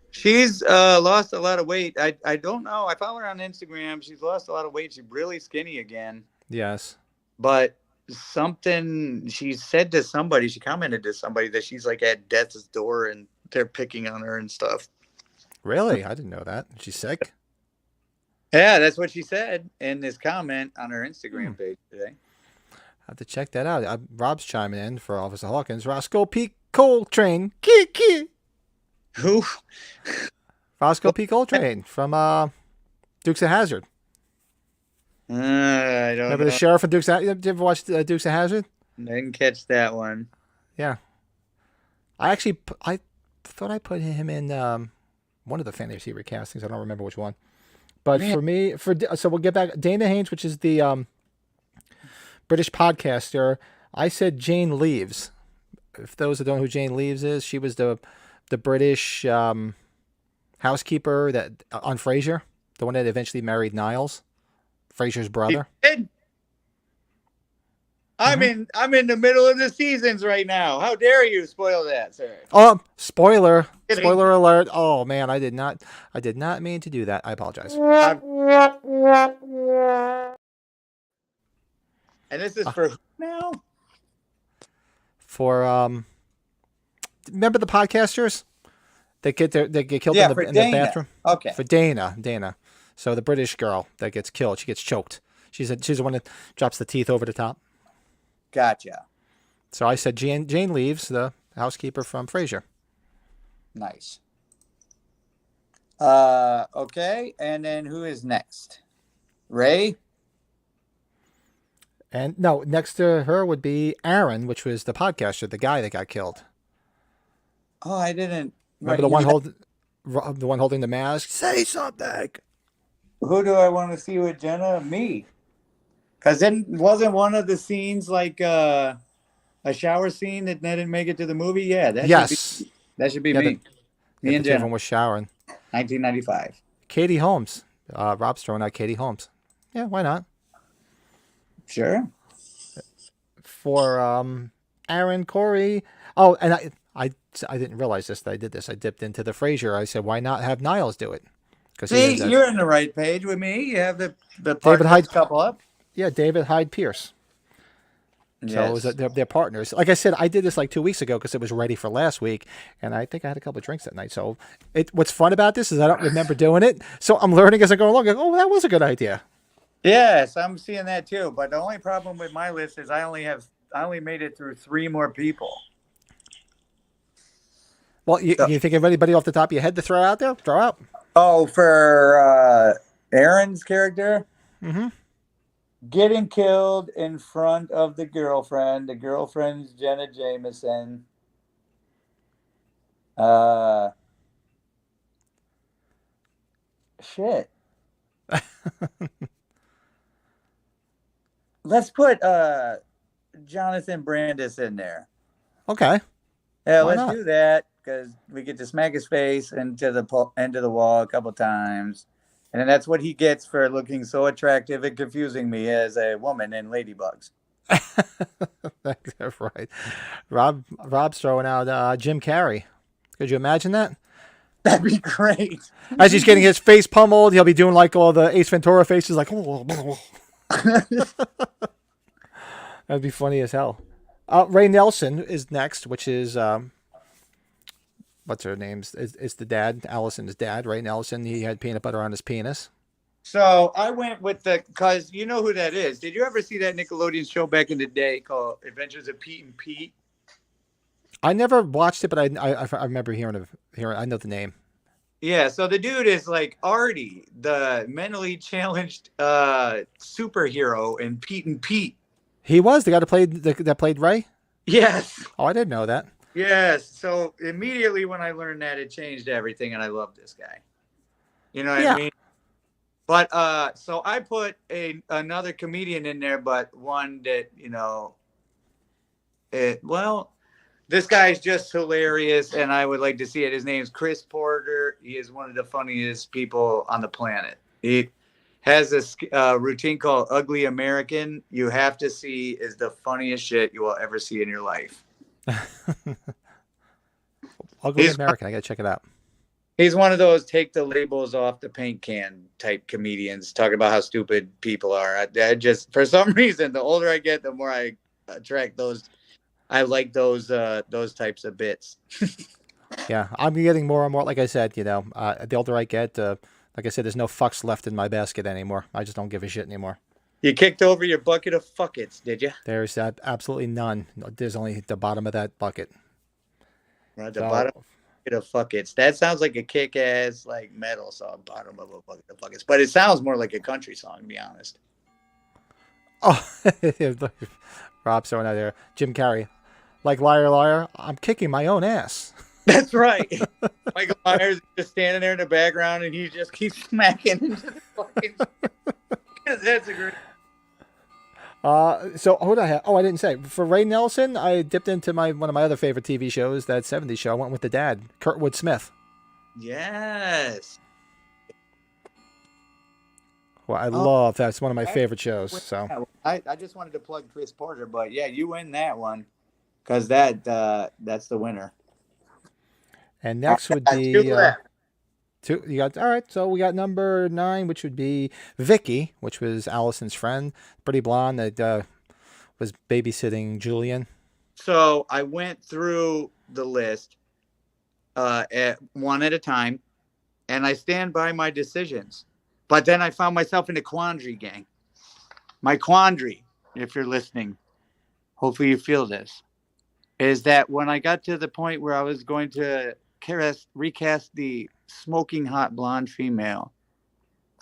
She's lost a lot of weight. I don't know. I follow her on Instagram. She's lost a lot of weight. She's really skinny again. Yes. But something she said to somebody, she commented to somebody that she's like at death's door and they're picking on her and stuff. Really? I didn't know that. She's sick? Yeah, that's what she said in this comment on her Instagram page today. Have to check that out. Rob's chiming in for Officer Hawkins. Roscoe P. Coltrane. Key. Who? Roscoe P. Coltrane from Dukes of Hazzard. I don't Remember know. the sheriff of Dukes of Hazzard? Did you ever watch Dukes of Hazzard? Didn't catch that one. Yeah. I thought I put him in one of the fantasy recastings. I don't remember which one. But for me, so we'll get back. Dana Haynes, which is the British podcaster, I said Jane Leeves. If those that don't know who Jane Leeves is, she was the British housekeeper that on Frasier, the one that eventually married Niles, Frasier's brother. I'm in the middle of the seasons right now. How dare you spoil that, sir? Oh, spoiler alert. Oh man, I did not mean to do that. I apologize. And this is for who now? For remember the podcasters? They get killed Yeah, in for the Dana. bathroom. Okay. For Dana. So the British girl that gets killed, she gets choked. She's the one that drops the teeth over the top. Gotcha. So I said Jane leaves, the housekeeper from Frasier. Nice. Okay, and then who is next? Ray? And no, next to her would be Aaron, which was the podcaster, the guy that got killed. Oh, I didn't. Remember the one holding the mask? Say something. Who do I want to see with Jenna? Me. Because then wasn't one of the scenes like a shower scene that didn't make it to the movie? Yeah, Yes. That should be Yeah, me. Me and the two of Jenna. them was showering. 1995. Katie Holmes. Rob's throwing out Katie Holmes. Yeah, why not? Sure. For Aaron, Corey. Oh, and I didn't realize this, that I did this. I dipped into the Frasier. I said, why not have Niles do it? See, you're on the right page with me. You have the David partners Hyde couple up. Yeah, David Hyde Pierce. So Yes. it was they're partners. Like I said, I did this like 2 weeks ago because it was ready for last week, and I think I had a couple of drinks that night. So what's fun about this is I don't remember doing it, so I'm learning as I go along. Like, oh, that was a good idea. Yes, I'm seeing that too. But the only problem with my list is I only made it through 3 more people. Well, you think of anybody off the top of your head to throw out there? Throw out. Oh, for Aaron's character? Mm-hmm. Getting killed in front of the girlfriend. The girlfriend's Jenna Jameson. Shit. Let's put Jonathan Brandis in there. Okay. Yeah, Why let's not? do that because we get to smack his face into the end of the wall a couple times. And then that's what he gets for looking so attractive and confusing me as a woman in Ladybugs. That's right. Rob's throwing out Jim Carrey. Could you imagine that? That'd be great. As he's getting his face pummeled, he'll be doing like all the Ace Ventura faces, like. That'd be funny as hell. Ray Nelson is next, which is what's her name? It's the dad, Allison's dad, Ray Nelson. He had peanut butter on his penis. So I went with because you know who that is. Did you ever see that Nickelodeon show back in the day called Adventures of Pete and Pete? I never watched it, but I remember hearing. I know the name. Yeah, so the dude is like Artie, the mentally challenged superhero in Pete and Pete. He was the guy that played Ray. Yes. Oh, I didn't know that. Yes. So immediately when I learned that, it changed everything, and I love this guy. You know what I mean? But so I put another comedian in there, but one that this guy's just hilarious, and I would like to see it. His name's Chris Porter. He is one of the funniest people on the planet. He has this routine called Ugly American. You have to see is the funniest shit you will ever see in your life. Ugly American. I gotta check it out. He's one of those take the labels off the paint can type comedians talking about how stupid people are. I just, for some reason, the older I get, the more I attract those. I like those types of bits. Yeah, I'm getting more and more. Like I said, the older I get, like I said, there's no fucks left in my basket anymore. I just don't give a shit anymore. You kicked over your bucket of fuckets, did you? There's absolutely none. There's only the bottom of that bucket. Right, the bottom bucket of fuckets. That sounds like a kick-ass like metal song, bottom of a bucket of fuckets. But it sounds more like a country song, to be honest. Oh, Rob's throwing out there. Jim Carrey. Like Liar Liar, I'm kicking my own ass. That's right. Michael Myers is just standing there in the background, and he just keeps smacking into the fucking. That's a great. So who did I have? Oh, I didn't say. For Ray Nelson, I dipped into one of my other favorite TV shows, that 70s show. I went with the dad, Kurtwood Smith. Yes. Well, I love that. It's one of my favorite shows. So I just wanted to plug Chris Porter, but yeah, you win that one because that's the winner. And next would be two. You got all right. So we got number 9, which would be Vicky, which was Allison's friend, pretty blonde. That was babysitting Julian. So I went through the list at one at a time, and I stand by my decisions. But then I found myself in a quandary, gang. My quandary, if you're listening, hopefully you feel this, is that when I got to the point where I was going to recast the smoking hot blonde female,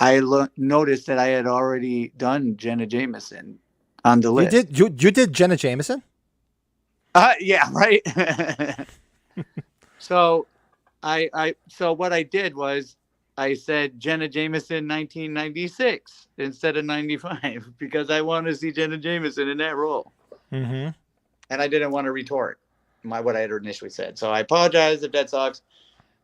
I noticed that I had already done Jenna Jameson on the You list. did you did Jenna Jameson? Yeah, right. So so what I did was I said Jenna Jameson 1996 instead of 95 because I wanted to see Jenna Jameson in that role. Mm-hmm. And I didn't want to retort what I had initially said. So I apologize if that sucks.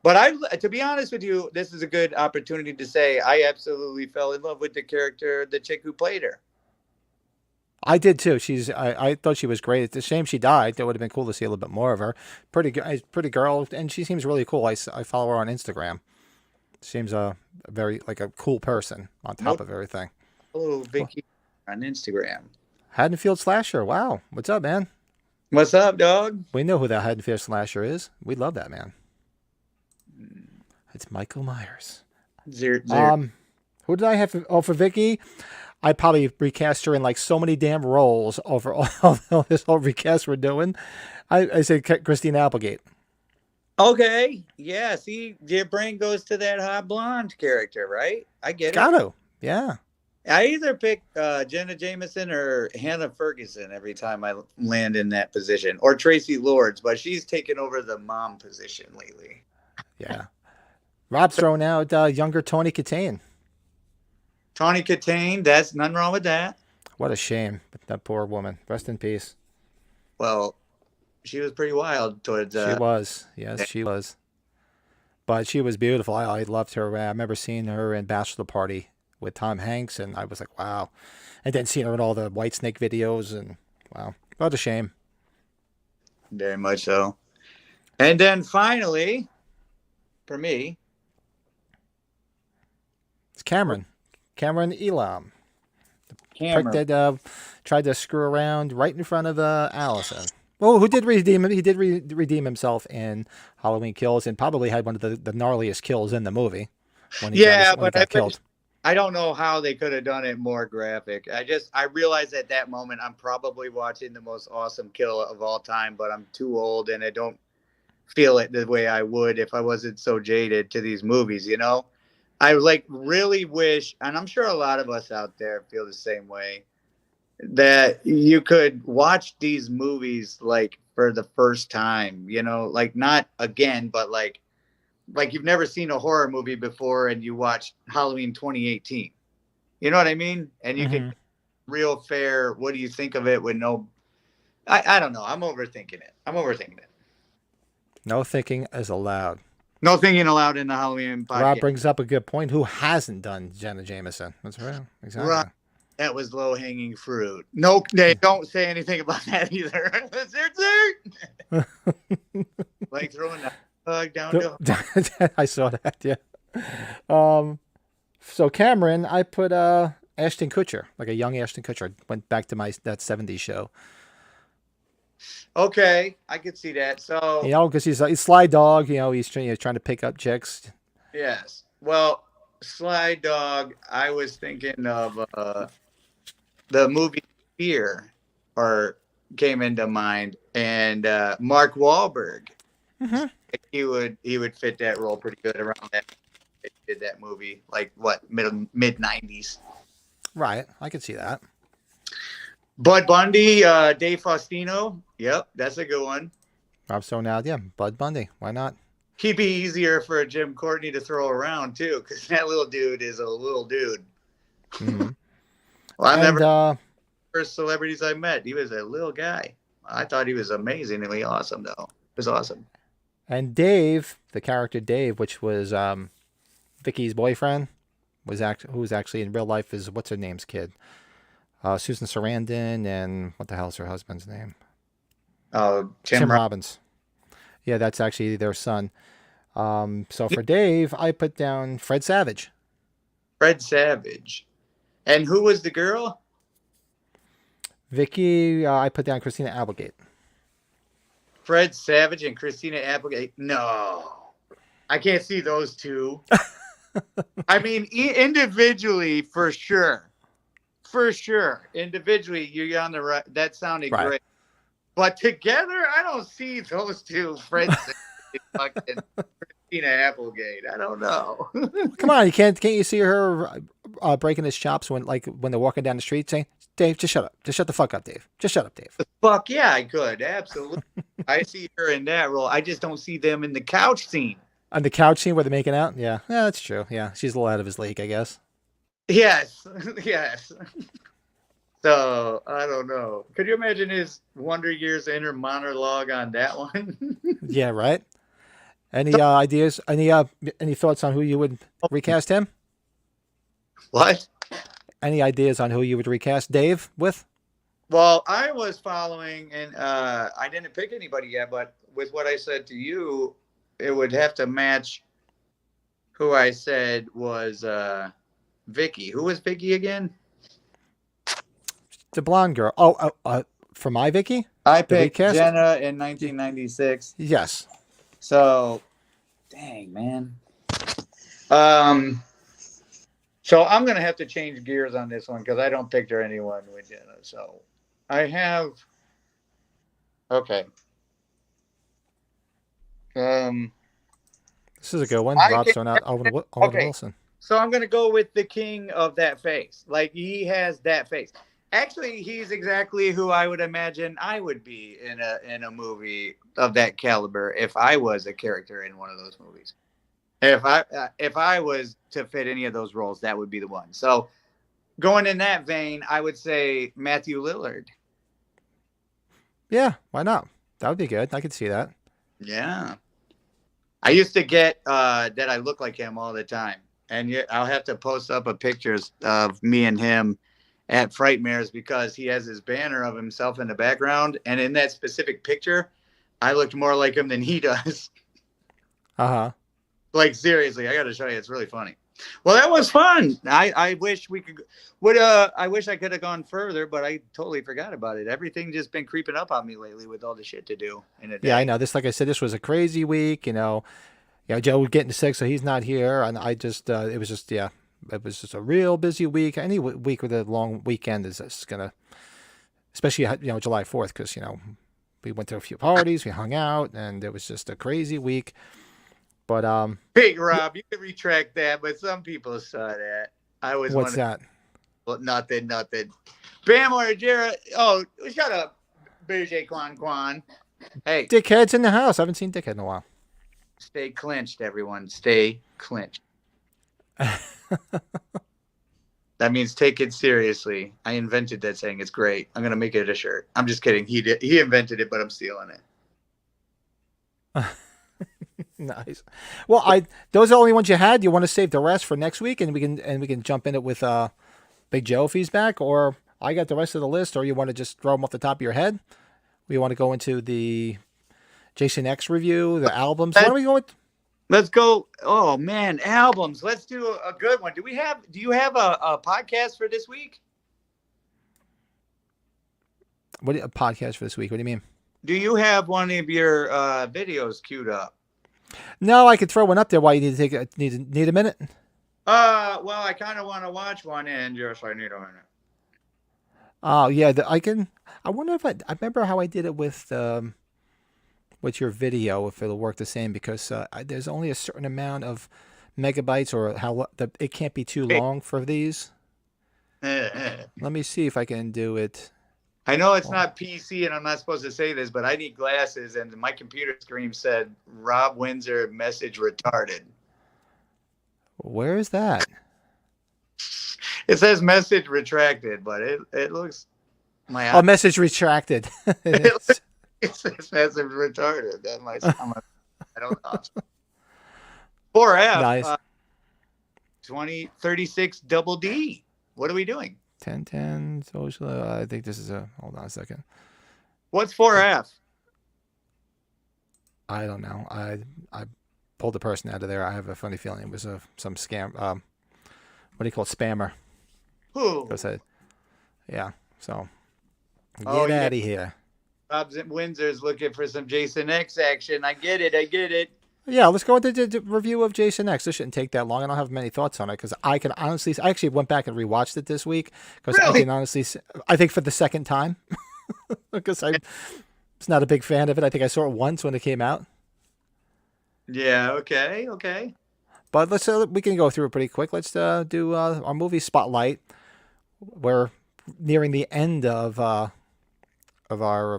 But to be honest with you, this is a good opportunity to say I absolutely fell in love with the character, the chick who played her. I did too. I thought she was great. It's a shame she died. That would have been cool to see a little bit more of her. Pretty girl, and she seems really cool. I follow her on Instagram. Seems a very like a cool person on top of everything. Hello, Vicky on Instagram. Haddonfield Slasher. Wow, what's up, man? What's up, dog? We know who that Haddonfield Slasher is. We love that man. It's Michael Myers. Who did I have? For Vicky, I probably recast her in like so many damn roles over all this whole recast we're doing. I said Christine Applegate. Okay. Yeah. See, your brain goes to that hot blonde character, right? I get it. Got to. Yeah. I either pick Jenna Jameson or Hannah Ferguson every time I land in that position, or Tracy Lords, but she's taken over the mom position lately. Yeah. Rob's throwing out younger Tawny Katane. Tawny Katane, that's nothing wrong with that. What a shame. That poor woman. Rest in peace. Well, she was pretty wild towards. She was. Yes, she was. But she was beautiful. I loved her. I remember seeing her in Bachelor Party with Tom Hanks, and I was like, wow. And then seeing her in all the Whitesnake videos, and wow. What a shame. Very much so. And then finally, for me, it's Cameron Elam. Cameron. Prick that tried to screw around right in front of Allison. Well, who did redeem him? He did redeem himself in Halloween Kills, and probably had one of the gnarliest kills in the movie. When he got killed. I don't know how they could have done it more graphic. I realized at that moment I'm probably watching the most awesome kill of all time, but I'm too old and I don't feel it the way I would if I wasn't so jaded to these movies, you know? I really wish, and I'm sure a lot of us out there feel the same way, that you could watch these movies like for the first time, you know, like not again, but like you've never seen a horror movie before and you watch Halloween 2018. You know what I mean? And you can real fair, what do you think of it with no, I don't know. I'm overthinking it. No thinking is allowed. No thinking allowed in the Halloween podcast. Rob brings up a good point. Who hasn't done Jenna Jameson? That's right. Exactly. Right. That was low hanging fruit. Nope. They don't say anything about that either. Like throwing that hug down to I saw that. Yeah. So Cameron, I put Ashton Kutcher, like a young Ashton Kutcher. Went back to that 70s show. Okay, I could see that. So because he's Sly Dog. He's trying to pick up chicks. Yes. Well, Sly Dog. I was thinking of the movie Fear, came into mind, and Mark Wahlberg. Mm-hmm. He would fit that role pretty good around that. He did that movie like what mid 90s. Right, I could see that. Bud Bundy, Dave Faustino. Yep, that's a good one. Rob so now, yeah, Bud Bundy. Why not? He'd be easier for Jim Courtney to throw around too, because that little dude is a little dude. Mm-hmm. Well, first celebrities I met, he was a little guy. I thought he was amazingly awesome, though. It was awesome. And Dave, the character Dave, which was Vicky's boyfriend, who was actually in real life is what's her name's kid. Susan Sarandon, and what the hell's her husband's name? Oh, Tim Robbins. Yeah, that's actually their son. So for Dave, I put down Fred Savage. Fred Savage. And who was the girl? Vicky, I put down Christina Applegate. Fred Savage and Christina Applegate. No, I can't see those two. I mean, individually, for sure. For sure. Individually, you're on the right. That sounded Right. great. But together, I don't see those two. Fred Savage and fucking Christina Applegate. I don't know. Come on, can't you see her breaking his chops when they're walking down the street saying, "Dave, just shut up. Just shut the fuck up, Dave. Just shut up, Dave." Fuck yeah, I could. Absolutely. I see her in that role. I just don't see them in the couch scene. On the couch scene where they're making out? Yeah, that's true. Yeah, she's a little out of his league, I guess. Yes. Yes. So, I don't know. Could you imagine his Wonder Years inner monologue on that one? Yeah, right? Any ideas? Any thoughts on who you would recast him? What? Any ideas on who you would recast Dave with? Well, I was following, and I didn't pick anybody yet, but with what I said to you, it would have to match who I said was Vicky. Who was Vicky again? The blonde girl. Oh, for my Vicky? I picked recast? Jenna in 1996. Yes. So, dang, man. So I'm going to have to change gears on this one because I don't picture anyone with Jenna. So I have, okay. This is a good one. I Rob's can- throwing out Owen Okay. Wilson. So I'm going to go with the king of that face. Like, he has that face. Actually, he's exactly who I would imagine I would be in a movie of that caliber if I was a character in one of those movies. If I was to fit any of those roles, that would be the one. So going in that vein, I would say Matthew Lillard. Yeah, why not? That would be good. I could see that. Yeah. I used to get that I look like him all the time. And I'll have to post up a pictures of me and him at Frightmares because he has his banner of himself in the background. And in that specific picture, I looked more like him than he does. Uh-huh. Like, seriously, I got to show you. It's really funny. Well, that was fun. I wish we could. I wish I could have gone further, but I totally forgot about it. Everything just been creeping up on me lately with all the shit to do in a day. Yeah, I know. Like I said, this was a crazy week. Joe was getting sick, so he's not here, and it was just a real busy week. Any week with a long weekend is just gonna, especially July 4th, because we went to a few parties, we hung out, and it was just a crazy week. But hey, Rob, you can retract that, but some people saw that. I was. What's that? Well, nothing. Bam or Jarrett. Oh, shut up, BJ Quan. Hey, Dickhead's in the house. I haven't seen Dickhead in a while. stay clinched, everyone. Stay clinched. That means take it seriously. I invented that saying. It's great. I'm gonna make it a shirt. I'm just kidding. He invented it, but I'm stealing it. Nice. Well, those are the only ones you had. You want to save the rest for next week, and we can jump in it with Big Joe if he's back, or I got the rest of the list, or you want to just throw them off the top of your head? We want to go into the Jason X review, the albums. What are we going with? Let's go. Oh man, albums. Let's do a good one. Do you have a podcast for this week? What a podcast for this week? What do you mean? Do you have one of your videos queued up? No, I could throw one up there. Why you need to need a minute? Well, I kind of want to watch one, and just I need a minute. Oh yeah, I can. I wonder if I remember how I did it with your video. If it'll work the same, because there's only a certain amount of megabytes, or it can't be too long for these. Let me see if I can do it. I know it's not PC, and I'm not supposed to say this, but I need glasses, and my computer screen said Rob Windsor message retarded. Where is that? It says message retracted, but it looks my message retracted. it says message retarded. I don't know. 4F. Nice. 2036 double D. What are we doing? 1010 social. I think this is hold on a second. What's 4F? I don't know. I pulled the person out of there. I have a funny feeling it was some scam. What do you call it? Spammer. Who? Yeah. So Oh Get yeah, out of here. Rob's at Windsor's looking for some Jason X action. I get it. I get it. Yeah, let's go into the review of Jason X. This shouldn't take that long. I don't have many thoughts on it because I can honestly. I actually went back and rewatched it this week because I Really? can honestly. I think for the second time because I was not a big fan of it. I think I saw it once when it came out. Yeah. Okay. Okay. But let's we can go through it pretty quick. Let's do our movie spotlight. We're nearing the end of our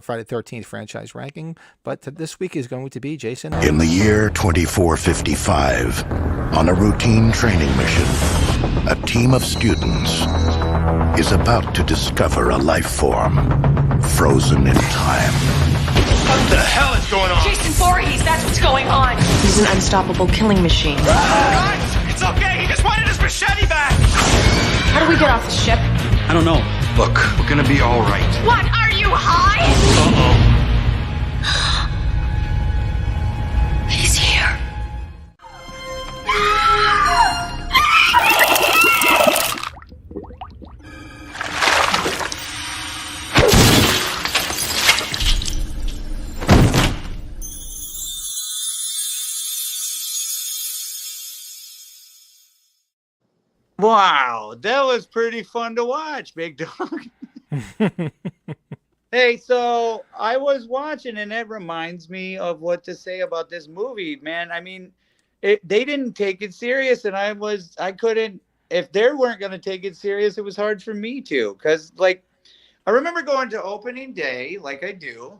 Friday the 13th franchise ranking, but this week is going to be Jason. In the year 2455, on a routine training mission, a team of students is about to discover a life form frozen in time. What the hell is going on? Jason Voorhees, that's what's going on. He's an unstoppable killing machine. Guys, it's okay. He just wanted his machete back. How do we get off the ship? I don't know. Look, we're gonna be all right. What, are you high? Uh-oh. He's here. Wow, that was pretty fun to watch, Big Dog. Hey, so I was watching, and that reminds me of what to say about this movie, man. I mean, they didn't take it serious, and I couldn't. If they weren't going to take it serious, it was hard for me to, because like I remember going to opening day, like I do,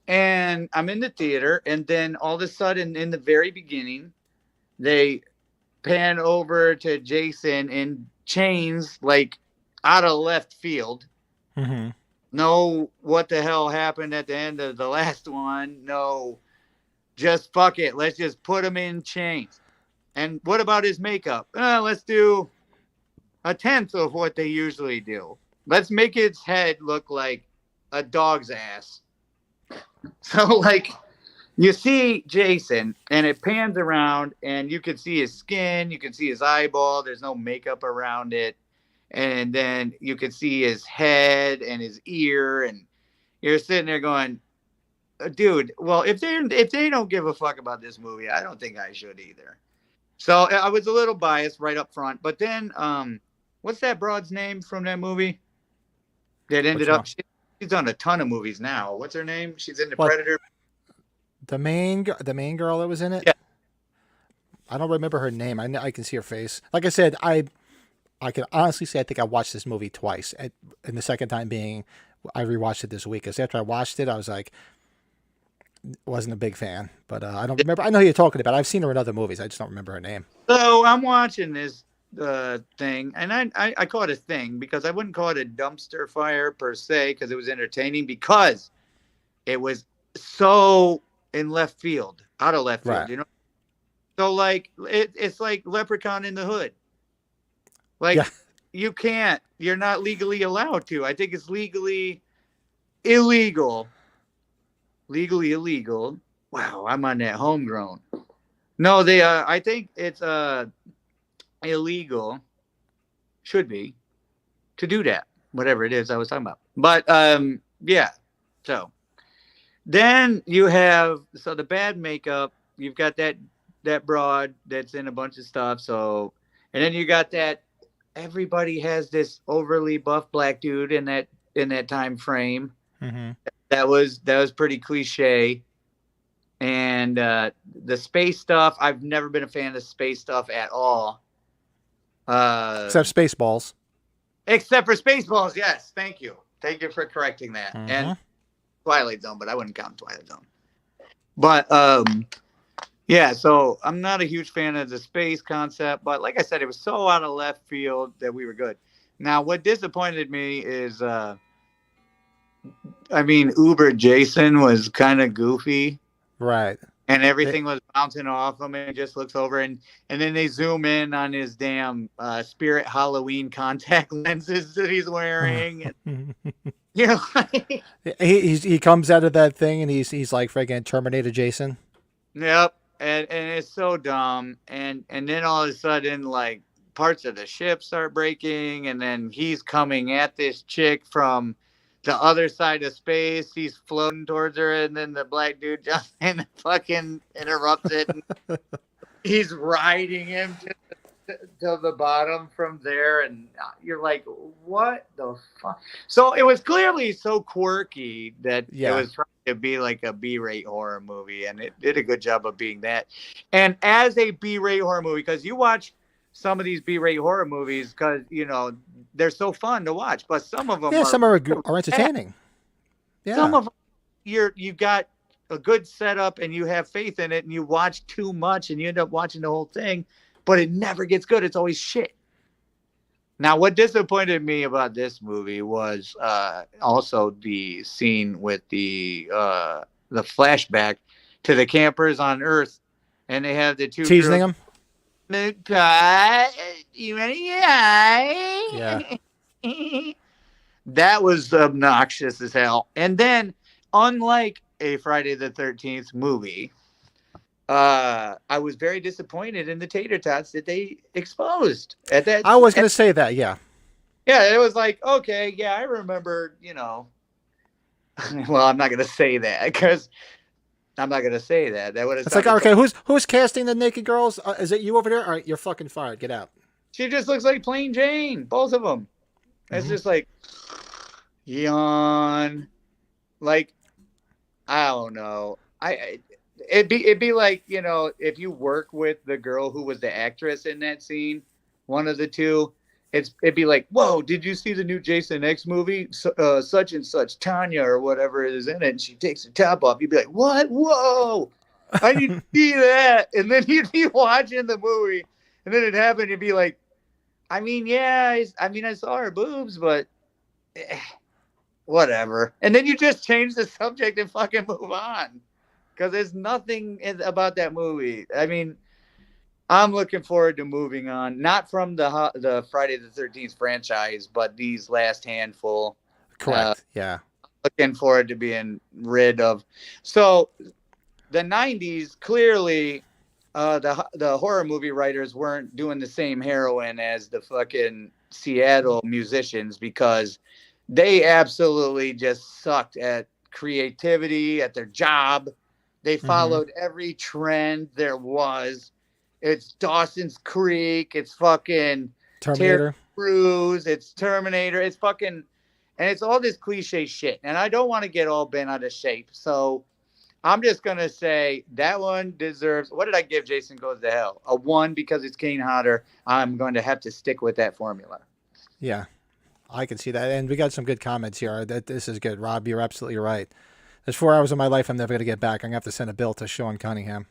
and I'm in the theater, and then all of a sudden, in the very beginning, they pan over to Jason in chains, like out of left field. Mm-hmm. No, what the hell happened at the end of the last one? No, just fuck it. Let's just put him in chains. And what about his makeup? Let's do a tenth of what they usually do. Let's make its head look like a dog's ass. So, like, you see Jason, and it pans around, and you can see his skin, you can see his eyeball. There's no makeup around it. And then you can see his head and his ear, and you're sitting there going, dude, well, if they don't give a fuck about this movie, I don't think I should either. So I was a little biased right up front. But then, what's that broad's name from that movie? That ended up, she's done a ton of movies now. What's her name? She's in the Predator. The main girl that was in it? Yeah. I don't remember her name. I can see her face. Like I said, I can honestly say I think I watched this movie twice. And the second time being, I rewatched it this week. Because after I watched it, I was like, wasn't a big fan. But I don't remember. I know who you're talking about. I've seen her in other movies. I just don't remember her name. So I'm watching this thing, and I call it a thing because I wouldn't call it a dumpster fire per se, because it was entertaining, because it was so in left field, out of left field, right. you know? So like it's like Leprechaun in the Hood. Like, yeah. You're not legally allowed to. I think it's legally illegal. Legally illegal. Wow, I'm on that homegrown. No, I think it's illegal, should be, to do that. Whatever it is I was talking about. But yeah. So then you have the bad makeup, you've got that broad that's in a bunch of stuff, so, and then you got that everybody has this overly buff black dude in that time frame. Mm-hmm. That was pretty cliche. And the space stuff, I've never been a fan of space stuff at all. Except Spaceballs. Except for Spaceballs, yes. Thank you for correcting that. Mm-hmm. And Twilight Zone, but I wouldn't count Twilight Zone. But yeah, so I'm not a huge fan of the space concept, but like I said, it was so out of left field that we were good. Now, what disappointed me is, Uber Jason was kind of goofy. Right. And everything was bouncing off him, and he just looks over, and then they zoom in on his damn Spirit Halloween contact lenses that he's wearing. You know, he comes out of that thing, and he's like friggin' Terminator Jason. Yep. And it's so dumb. And then all of a sudden, like, parts of the ship start breaking, and then he's coming at this chick from the other side of space. He's floating towards her, and then the black dude jumps in and fucking interrupts it. And he's riding him to the bottom from there, and you're like, what the fuck? So it was clearly so quirky that it was trying to be like a B-rate horror movie, and it did a good job of being that. And as a B-rate horror movie, because you watch some of these B-rate horror movies, because they're so fun to watch, but some of them some are entertaining. Yeah, some of them you've got a good setup and you have faith in it, and you watch too much and you end up watching the whole thing, but it never gets good. It's always shit. Now, what disappointed me about this movie was also the scene with the flashback to the campers on Earth, and they have the two teasing them. Yeah. That was obnoxious as hell. And then, unlike a Friday the 13th movie, I was very disappointed in the tater tots that they exposed at that. I was going to say that, yeah. Yeah, it was like, okay, yeah, I remember, well, I'm not going to say that because I'm not going to say that. That would have. It's like, okay, who's casting the naked girls? Is it you over there? All right, you're fucking fired. Get out. She just looks like plain Jane, both of them. It's just like, yawn. Like, I don't know. It'd be like, if you work with the girl who was the actress in that scene, one of the two, it'd be like, whoa, did you see the new Jason X movie? Such and such, Tanya or whatever is in it, and she takes her top off. You'd be like, what? Whoa, I need to see that. And then you'd be watching the movie, and then it happened. You'd be like, I saw her boobs, but whatever. And then you just change the subject and fucking move on. Because there's nothing about that movie. I mean, I'm looking forward to moving on. Not from the Friday the 13th franchise, but these last handful. Correct, yeah. Looking forward to being rid of. So, the 90s, clearly, the horror movie writers weren't doing the same heroin as the fucking Seattle musicians, because they absolutely just sucked at creativity, at their job. They followed every trend there was. It's Dawson's Creek. It's fucking Terminator. Cruise. It's Terminator. It's fucking, and it's all this cliche shit. And I don't want to get all bent out of shape. So I'm just going to say that one deserves, what did I give Jason Goes to Hell? A 1 because it's Kane Hodder. I'm going to have to stick with that formula. Yeah, I can see that. And we got some good comments here. This is good. Rob, you're absolutely right. There's 4 hours of my life I'm never going to get back. I'm going to have to send a bill to Sean Cunningham.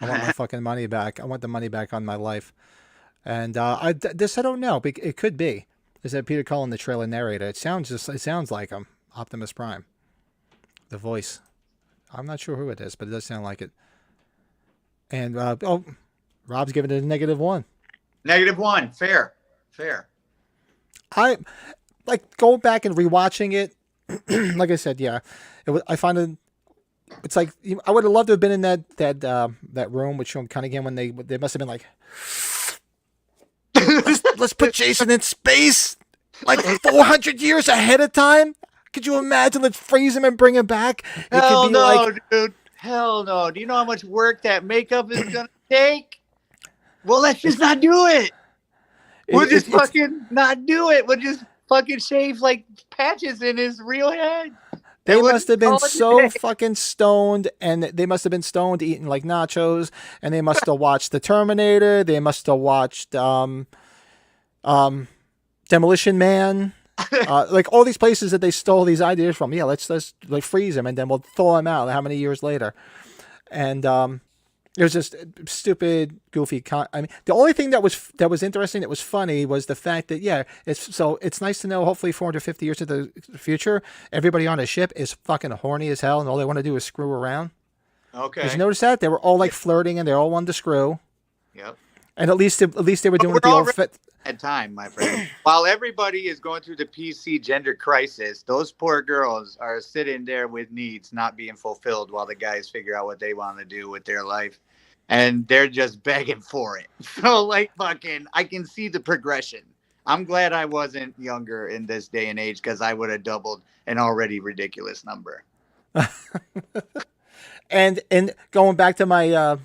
I want my fucking money back. I want the money back on my life. And I don't know. It could be. Is that Peter Cullen, the trailer narrator? It sounds like him. Optimus Prime. The voice. I'm not sure who it is, but it does sound like it. And, Rob's giving it a -1. -1. Fair. I like going back and rewatching it. Like I said, yeah, I find it. It's like I would have loved to have been in that room with Sean Cunningham when they must have been like, let's put Jason in space like 400 years ahead of time. Could you imagine? Let's freeze him and bring him back. Hell no, dude. Hell no. Do you know how much work that makeup is gonna take? Well, let's just not do it. We'll just fucking not do it. We'll just fucking shave like patches in his real head. They must have been so fucking stoned, and they must have been stoned eating like nachos, and they must have watched The Terminator. They must have watched Demolition Man. Like all these places that they stole these ideas from. Yeah, let's like freeze him, and then we'll thaw him out how many years later. And it was just stupid, goofy. I mean, the only thing that was interesting, that was funny, was the fact that it's nice to know. Hopefully, 450 years into the future, everybody on a ship is fucking horny as hell, and all they want to do is screw around. Okay. Did you notice that they were all like flirting, and they all wanted to screw? Yep. And at least they were doing it the old fit. At time, my friend. While everybody is going through the PC gender crisis, those poor girls are sitting there with needs not being fulfilled while the guys figure out what they want to do with their life. And they're just begging for it. So, like, fucking, I can see the progression. I'm glad I wasn't younger in this day and age because I would have doubled an already ridiculous number. And going back to my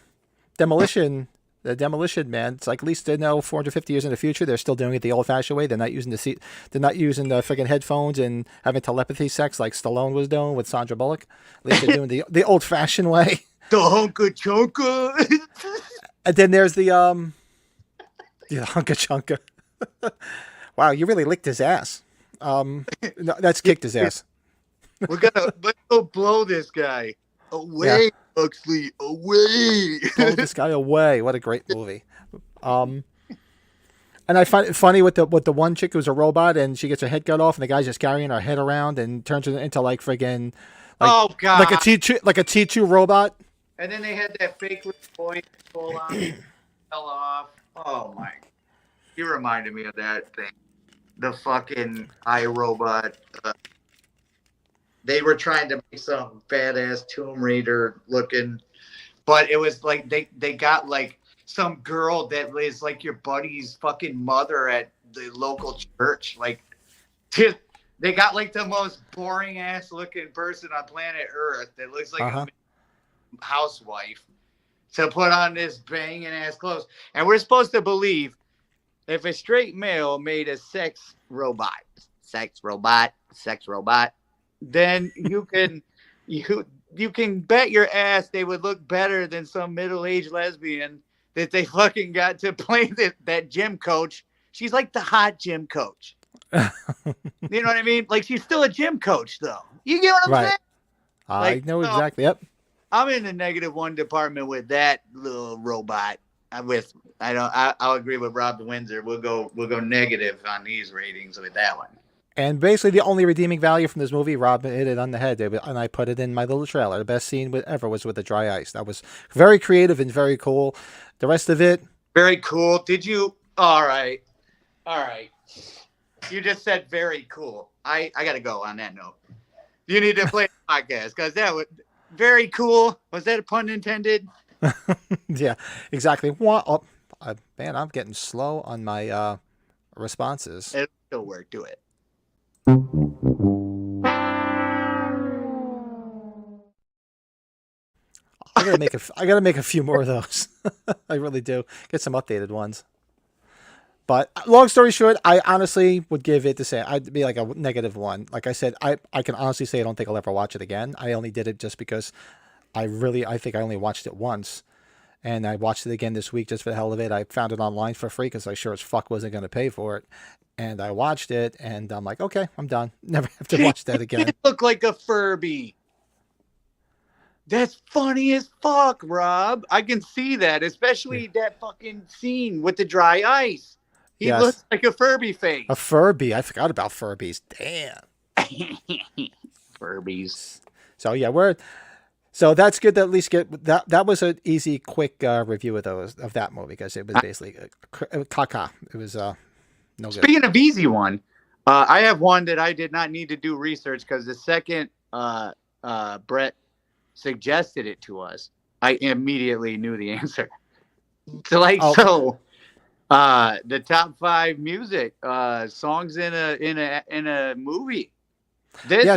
demolition, the demolition man, it's like at least they know 450 years in the future they're still doing it the old-fashioned way. They're not using the seat. They're not using the freaking headphones and having telepathy sex like Stallone was doing with Sandra Bullock. At least they're doing the old-fashioned way. The hunka chunka. And then there's the hunka chunka. Wow, you really licked his ass. No, that's kicked his ass. Let's go blow this guy away, Huxley, away. Blow this guy away. What a great movie. And I find it funny with the one chick who's a robot and she gets her head cut off and the guy's just carrying her head around and turns it into like friggin' oh god, like a T2 robot. And then they had that fake little boy pull on fell off. Oh my! You reminded me of that thing. The fucking iRobot. They were trying to make some badass Tomb Raider looking, but it was like they got like some girl that is like your buddy's fucking mother at the local church. Like, they got like the most boring ass looking person on planet Earth that looks like a housewife to put on this banging ass clothes. And we're supposed to believe if a straight male made a sex robot, then you can bet your ass they would look better than some middle-aged lesbian that they fucking got to play that gym coach. She's like the hot gym coach. You know what I mean? Like, she's still a gym coach, though. You get what I'm saying? I know exactly. Yep. I'm in the -1 department with that little robot. I'll agree with Rob Windsor. We'll go negative on these ratings with that one. And basically, the only redeeming value from this movie, Rob hit it on the head, and I put it in my little trailer. The best scene ever was with the dry ice. That was very creative and very cool. The rest of it, very cool. Did you? All right. You just said very cool. I got to go on that note. You need to play the podcast because that was very cool. Was that a pun intended? Yeah, exactly. What? Man, I'm getting slow on my responses. It'll still work. Do it. I gotta make a few more of those. I really do. Get some updated ones. But long story short, I honestly would give it the same. I'd be like a -1. Like I said, I can honestly say I don't think I'll ever watch it again. I only did it just because I think I only watched it once. And I watched it again this week just for the hell of it. I found it online for free because I sure as fuck wasn't going to pay for it. And I watched it, and I'm like, okay, I'm done. Never have to watch that again. You look like a Furby. That's funny as fuck, Rob. I can see that, especially that fucking scene with the dry ice. He looks like a Furby face. A Furby. I forgot about Furbies. Damn. Furbies. So yeah, so that's good to at least get that. That was an easy, quick review of that movie because it was basically caca. It was no good. Speaking of easy one, I have one that I did not need to do research because the second Brett suggested it to us, I immediately knew the answer. So the top 5 music songs in a movie.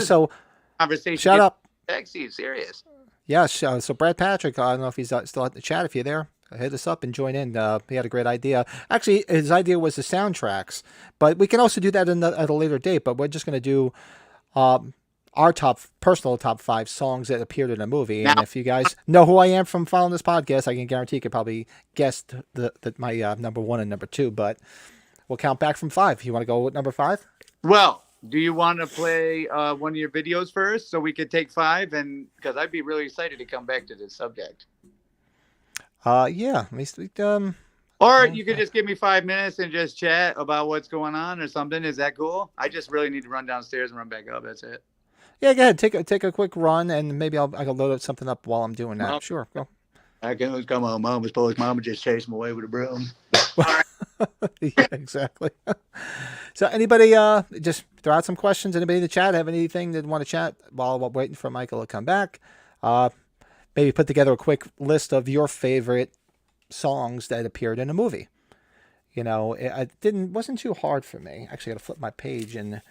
So conversation. Shut up. Sexy, serious. Yes. So Brad Patrick, I don't know if he's still at the chat. If you're there, hit us up and join in. He had a great idea. Actually, his idea was the soundtracks, but we can also do that at a later date. But we're just going to do our personal top 5 songs that appeared in a movie. And if you guys know who I am from following this podcast, I can guarantee you could probably guess my number 1 and number 2. But we'll count back from 5. You want to go with number 5? Well, do you want to play one of your videos first so we could take 5? And because I'd be really excited to come back to this subject. Yeah. At least or you could just give me 5 minutes and just chat about what's going on or something. Is that cool? I just really need to run downstairs and run back up. That's it. Yeah, go ahead. Take a quick run, and maybe I can load something up while I'm doing that. Sure, go. I can come on, Mama. Suppose Mama just chased him away with a broom. Yeah, exactly. So, anybody, just throw out some questions. Anybody in the chat have anything that want to chat while we're waiting for Michael to come back? Maybe put together a quick list of your favorite songs that appeared in a movie. It wasn't too hard for me. Actually, I got to flip my page and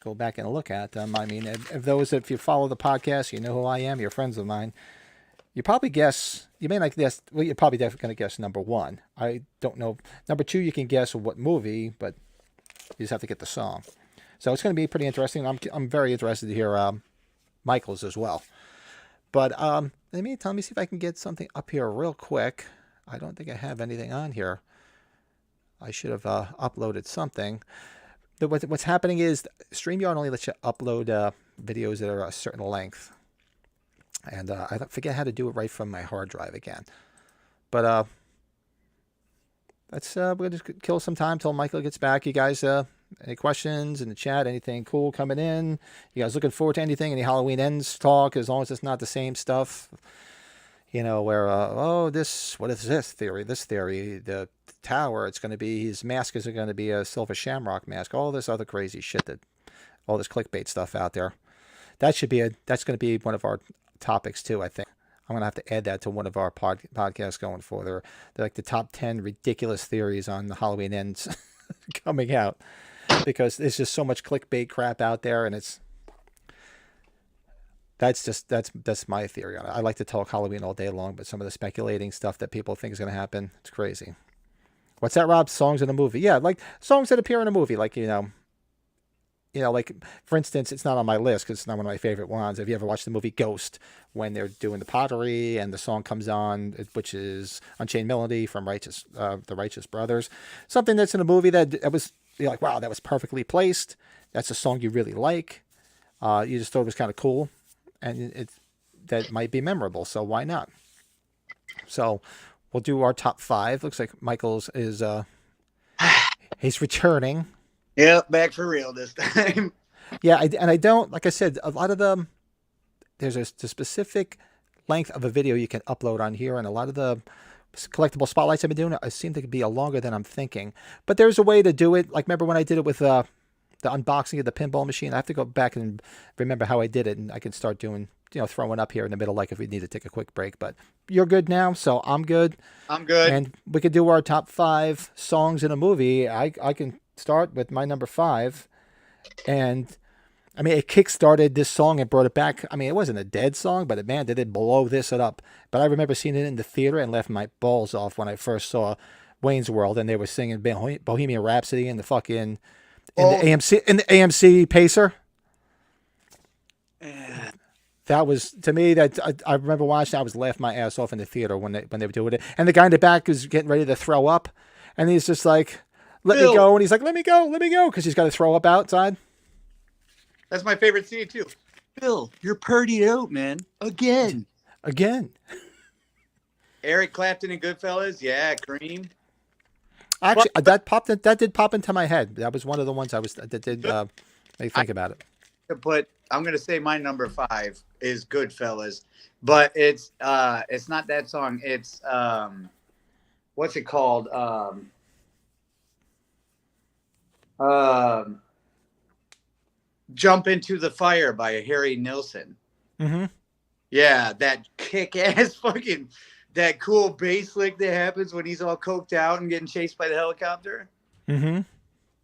go back and look at them. I mean, if you follow the podcast, you know who I am. You're friends of mine. You probably guess. You may not guess. Well, you're probably definitely going to guess number one. I don't know. Number two, you can guess what movie, but you just have to get the song. So it's going to be pretty interesting. I'm very interested to hear Michael's as well. But in the meantime, let me see if I can get something up here real quick. I don't think I have anything on here. I should have uploaded something. What's happening is StreamYard only lets you upload videos that are a certain length. And I forget how to do it right from my hard drive again. But we're going to kill some time till Michael gets back. You guys, any questions in the chat? Anything cool coming in? You guys looking forward to anything? Any Halloween Ends talk? As long as it's not the same stuff. Where, what is this theory? The tower, it's going to be, his mask is going to be a silver shamrock mask. All this other crazy shit all this clickbait stuff out there. That's going to be one of our topics too, I think. I'm going to have to add that to one of our podcasts going forward. They're like the top 10 ridiculous theories on the Halloween Ends coming out. Because there's just so much clickbait crap out there, and that's my theory on it. I like to talk Halloween all day long, but some of the speculating stuff that people think is going to happen, it's crazy. What's that, Rob? Songs in a movie? Yeah, like songs that appear in a movie, like like for instance, it's not on my list because it's not one of my favorite ones. Have you ever watched the movie Ghost when they're doing the pottery and the song comes on, which is Unchained Melody from the Righteous Brothers? Something that's in a movie that was, you're like, wow, that was perfectly placed. That's a song you really like. You just thought it was kind of cool, and that might be memorable. So why not? So we'll do our top 5. Looks like Michael's is he's returning. Yep, back for real this time. Yeah, I don't, like I said, a lot of them, there's a specific length of a video you can upload on here, and a lot of the collectible spotlights I've been doing, I seem to be longer than I'm thinking. But there's a way to do it. Like, remember when I did it with the unboxing of the pinball machine? I have to go back and remember how I did it, and I can start doing, throwing up here in the middle, like if we need to take a quick break. But you're good now, so I'm good. I'm good. And we could do our top 5 songs in a movie. I can start with my number 5. And I mean, it kick-started this song and brought it back. I mean, it wasn't a dead song, but man, did it blow this up. But I remember seeing it in the theater and left my balls off when I first saw Wayne's World, and they were singing Bohemian Rhapsody in the fucking the AMC Pacer. That was, to me, that I remember watching. I was laughing my ass off in the theater when they were doing it, and the guy in the back was getting ready to throw up, and he's just like, "Let me go," and he's like, "Let me go," because he's got to throw up outside. That's my favorite scene too. Bill, you're purdied out, man. Again. Eric Clapton and Goodfellas, yeah, Cream. Actually, that did pop into my head. That was one of the ones that did make me think about it. But I'm gonna say my number 5 is Goodfellas, but it's not that song. It's what's it called? Jump Into the Fire by Harry Nilsson. Mm-hmm. Yeah, that kick-ass fucking, that cool bass lick that happens when he's all coked out and getting chased by the helicopter. Mm-hmm.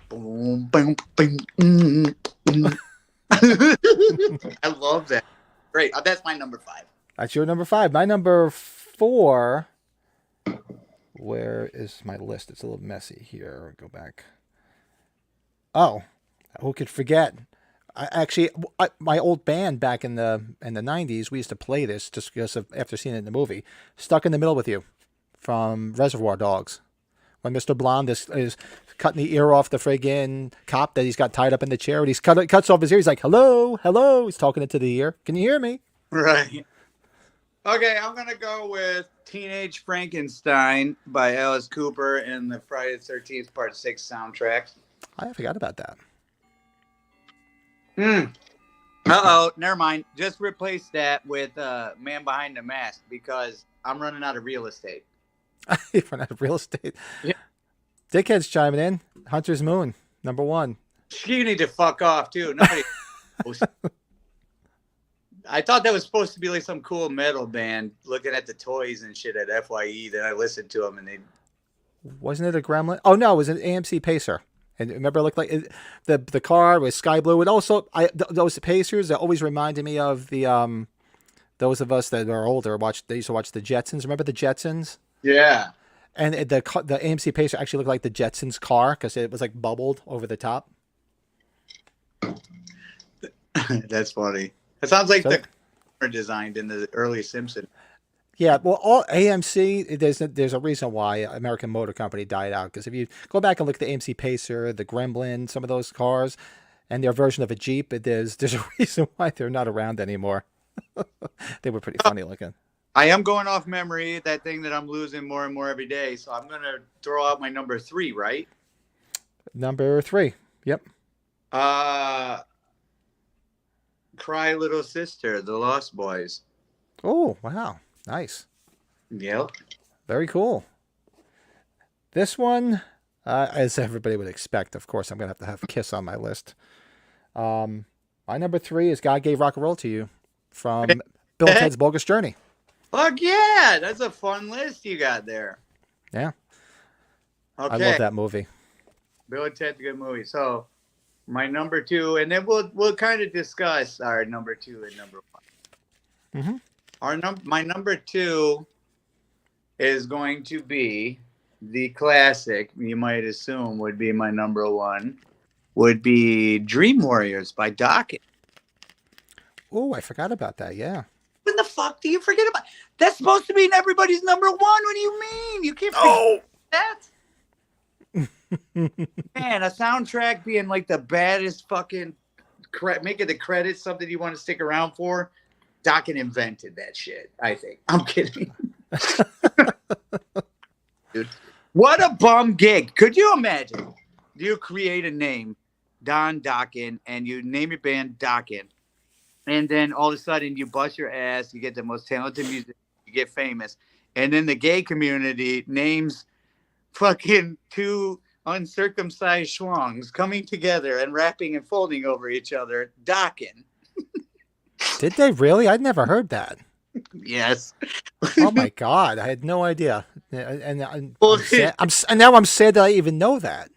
Boom, boom, boom, I love that. Great. That's my number 5. That's your number 5. My number 4. Where is my list? It's a little messy here. Go back. Oh, who could forget? My old band back in the 90s, we used to play this just because of, after seeing it in the movie, Stuck in the Middle with You from Reservoir Dogs. When Mr. Blonde is cutting the ear off the friggin' cop that he's got tied up in the chair, and he's cuts off his ear. He's like, hello. He's talking into the ear. Can you hear me? Right. Okay, I'm going to go with Teenage Frankenstein by Alice Cooper and the Friday the 13th Part 6 soundtrack. I forgot about that. Uh-oh, never mind. Just replace that with Man Behind the Mask because I'm running out of real estate. You run out of real estate? Yeah. Dickhead's chiming in. Hunter's Moon, number 1. You need to fuck off, too. Nobody... I thought that was supposed to be like some cool metal band looking at the toys and shit at FYE. Then I listened to them and they... Wasn't it a Gremlin? Oh no, it was an AMC Pacer. And remember, it looked like the car was sky blue. And also, those Pacers that always reminded me of the those of us that are older they used to watch the Jetsons. Remember the Jetsons? Yeah. And the AMC Pacer actually looked like the Jetsons car because it was like bubbled over the top. That's funny. It sounds like So, the car designed in the early Simpsons. yeah, well, all AMC, there's a reason why American Motor Company died out. Because if you go back and look at the AMC Pacer, the Gremlin, some of those cars, and their version of a Jeep, there's a reason why they're not around anymore. They were pretty funny looking. I am going off memory, that thing that I'm losing more and more every day. So I'm going to throw out my number 3, right? Number 3. Yep. Cry Little Sister, The Lost Boys. Oh, wow. Nice. Yep. Very cool. This one, as everybody would expect, of course, I'm going to have Kiss on my list. My number 3 is God Gave Rock and Roll to You from Bill and Ted's Bogus Journey. Fuck yeah. That's a fun list you got there. Yeah. Okay. I love that movie. Bill and Ted's a good movie. So my number 2, and then we'll kind of discuss our number 2 and number 1. Mm-hmm. My number 2 is going to be the classic. You might assume would be my number 1. Would be Dream Warriors by Dokken. Oh, I forgot about that. Yeah. When the fuck do you forget about? That's supposed to be in everybody's number 1. What do you mean? You can't forget that. Man, a soundtrack being like the baddest fucking making the credits something you want to stick around for. Dokken invented that shit, I think. I'm kidding. Dude, what a bum gig. Could you imagine? You create a name, Don Dokken, and you name your band Dokken. And then all of a sudden you bust your ass, you get the most talented music, you get famous. And then the gay community names fucking 2 uncircumcised schlongs coming together and rapping and folding over each other, Dokken. Did they really? I'd never heard that. Yes. Oh my God, I had no idea. And I'm Well, sad, now I'm sad that I even know that.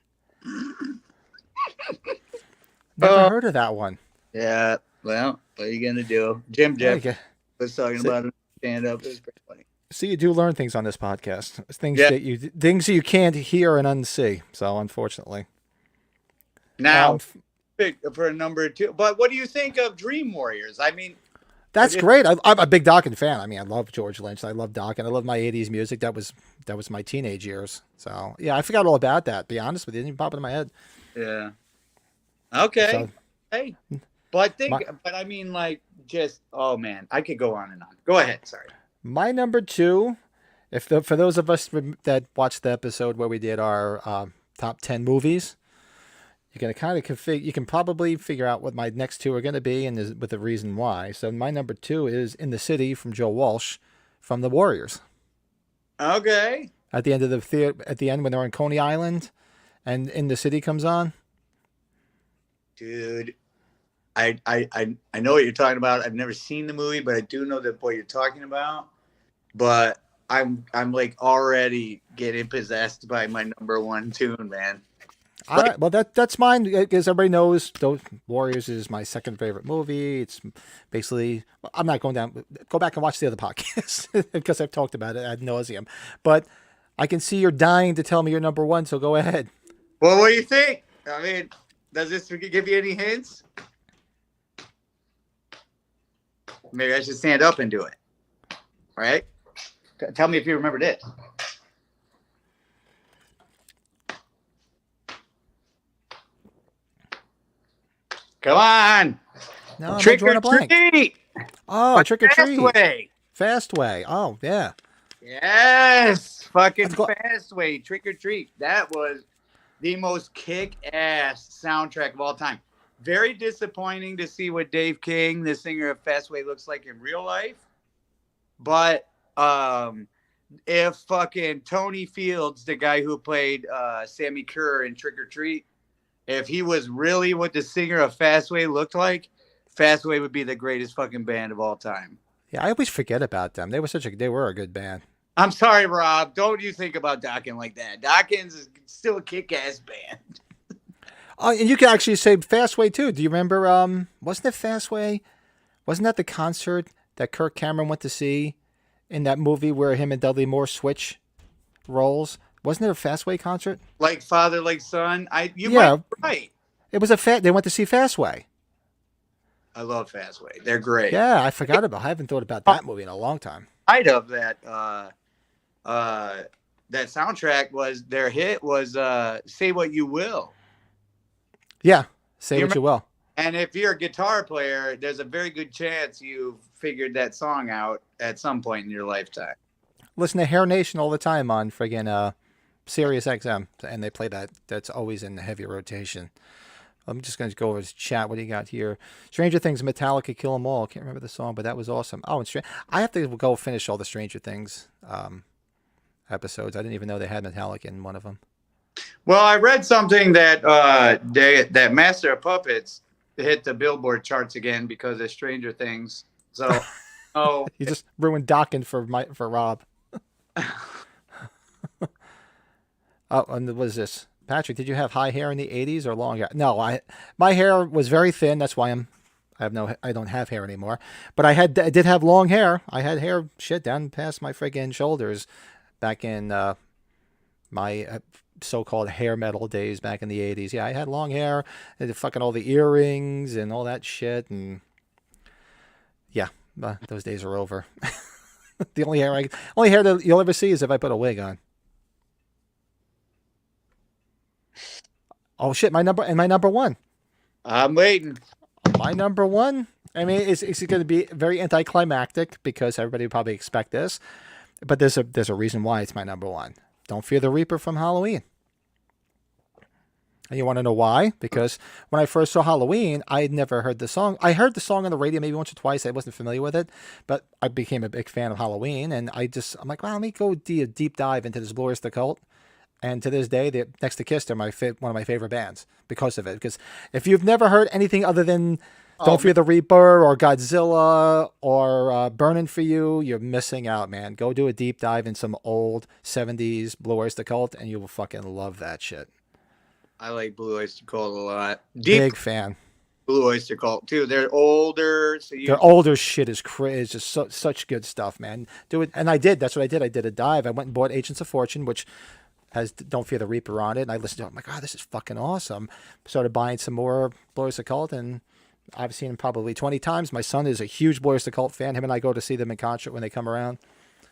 Never heard of that one. Yeah. Well, what are you gonna do? Jim Jeff was talking about it. Stand up. It was pretty funny. See, you do learn things on this podcast. Things that you can't hear and unsee. So, unfortunately. Now, for number 2, but what do you think of Dream Warriors? I mean, that's great. I'm a big Dokken fan. I mean, I love George Lynch. I love Dokken. I love my '80s music. That was my teenage years. So, yeah, I forgot all about that. To be honest with you, it didn't even pop into my head. Yeah. Okay. So, hey, but I mean, like, just oh man, I could go on and on. Go ahead. Sorry. My number 2, for those of us that watched the episode where we did our top 10 movies, you can probably figure out what my next 2 are going to be, and with the reason why. So my number 2 is In the City from Joe Walsh from The Warriors. Okay. At the end of at the end when they're on Coney Island, and In the City comes on. Dude, I know what you're talking about. I've never seen the movie, but I do know what you're talking about. But I'm like already getting possessed by my number 1 tune, man. All right, well that's mine, because everybody knows those Warriors is my second favorite movie. It's basically, I'm not going down. Go back and watch the other podcast because I've talked about it ad nauseum. But I can see you're dying to tell me your number 1, so go ahead. Well, what do you think? I mean, does this give you any hints? Maybe I should stand up and do it. All right? Tell me if you remember this. Come on. No, Trick or blank. treat. Oh, Trick or Treat. Fastway. Fastway. Oh, yeah. Yes. Fucking Fastway. Trick or Treat. That was the most kick-ass soundtrack of all time. Very disappointing to see what Dave King, the singer of Fastway, looks like in real life. But if fucking Tony Fields, the guy who played Sammy Kerr in Trick or Treat, if he was really what the singer of Fastway looked like, Fastway would be the greatest fucking band of all time. Yeah, I always forget about them. They were a good band. I'm sorry, Rob. Don't you think about Dawkins like that. Dawkins is still a kick-ass band. And you can actually say Fastway too. Do you remember? Wasn't it Fastway? Wasn't that the concert that Kirk Cameron went to see in that movie where him and Dudley Moore switch roles? Wasn't there a Fastway concert? Like father, like son. You Yeah. might be right. It was They went to see Fastway. I love Fastway. They're great. Yeah, I forgot about. I haven't thought about that movie in a long time. Height of that that soundtrack was their hit was "Say What You Will." Yeah, say what you will. And if you're a guitar player, there's a very good chance you figured that song out at some point in your lifetime. Listen to Hair Nation all the time on friggin' Sirius XM, and they play that. That's always in heavy rotation. I'm just going to go over his chat. What do you got here? Stranger Things, Metallica, Kill 'Em All. I can't remember the song, but that was awesome. Oh, and I have to go finish all the Stranger Things episodes. I didn't even know they had Metallica in one of them. Well, I read something that that Master of Puppets hit the Billboard charts again because of Stranger Things. So, oh, You just ruined Dawkins for Rob. Oh, and what is this? Patrick, did you have high hair in the 80s or long hair? No, my hair was very thin. That's why I don't have hair anymore. But I did have long hair. I had hair shit down past my friggin' shoulders back in my so-called hair metal days back in the 80s. Yeah, I had long hair and fucking all the earrings and all that shit. And yeah, those days are over. The only hair that you'll ever see is if I put a wig on. Oh shit! My number one. I'm waiting. My number one. I mean, it's going to be very anticlimactic because everybody would probably expect this, but there's a reason why it's my number one. Don't Fear the Reaper from Halloween. And you want to know why? Because when I first saw Halloween, I had never heard the song. I heard the song on the radio maybe once or twice. I wasn't familiar with it, but I became a big fan of Halloween, and I'm like, well, let me go deep dive into this Glorious the Cult. And to this day, next to Kiss, they're one of my favorite bands because of it. Because if you've never heard anything other than Don't Fear the Reaper or Godzilla or Burning for You, you're missing out, man. Go do a deep dive in some old 70s Blue Oyster Cult, and you will fucking love that shit. I like Blue Oyster Cult a lot. Big fan. Blue Oyster Cult too. They're older, so their older shit is crazy. It's just such good stuff, man. Do it, and I did. That's what I did. I did a dive. I went and bought Agents of Fortune, which has Don't Fear the Reaper on it, and I listened to it. I'm like, oh, this is fucking awesome. Started buying some more Blue Oyster Cult, and I've seen them probably 20 times. My son is a huge Blue Oyster Cult fan. Him and I go to see them in concert when they come around.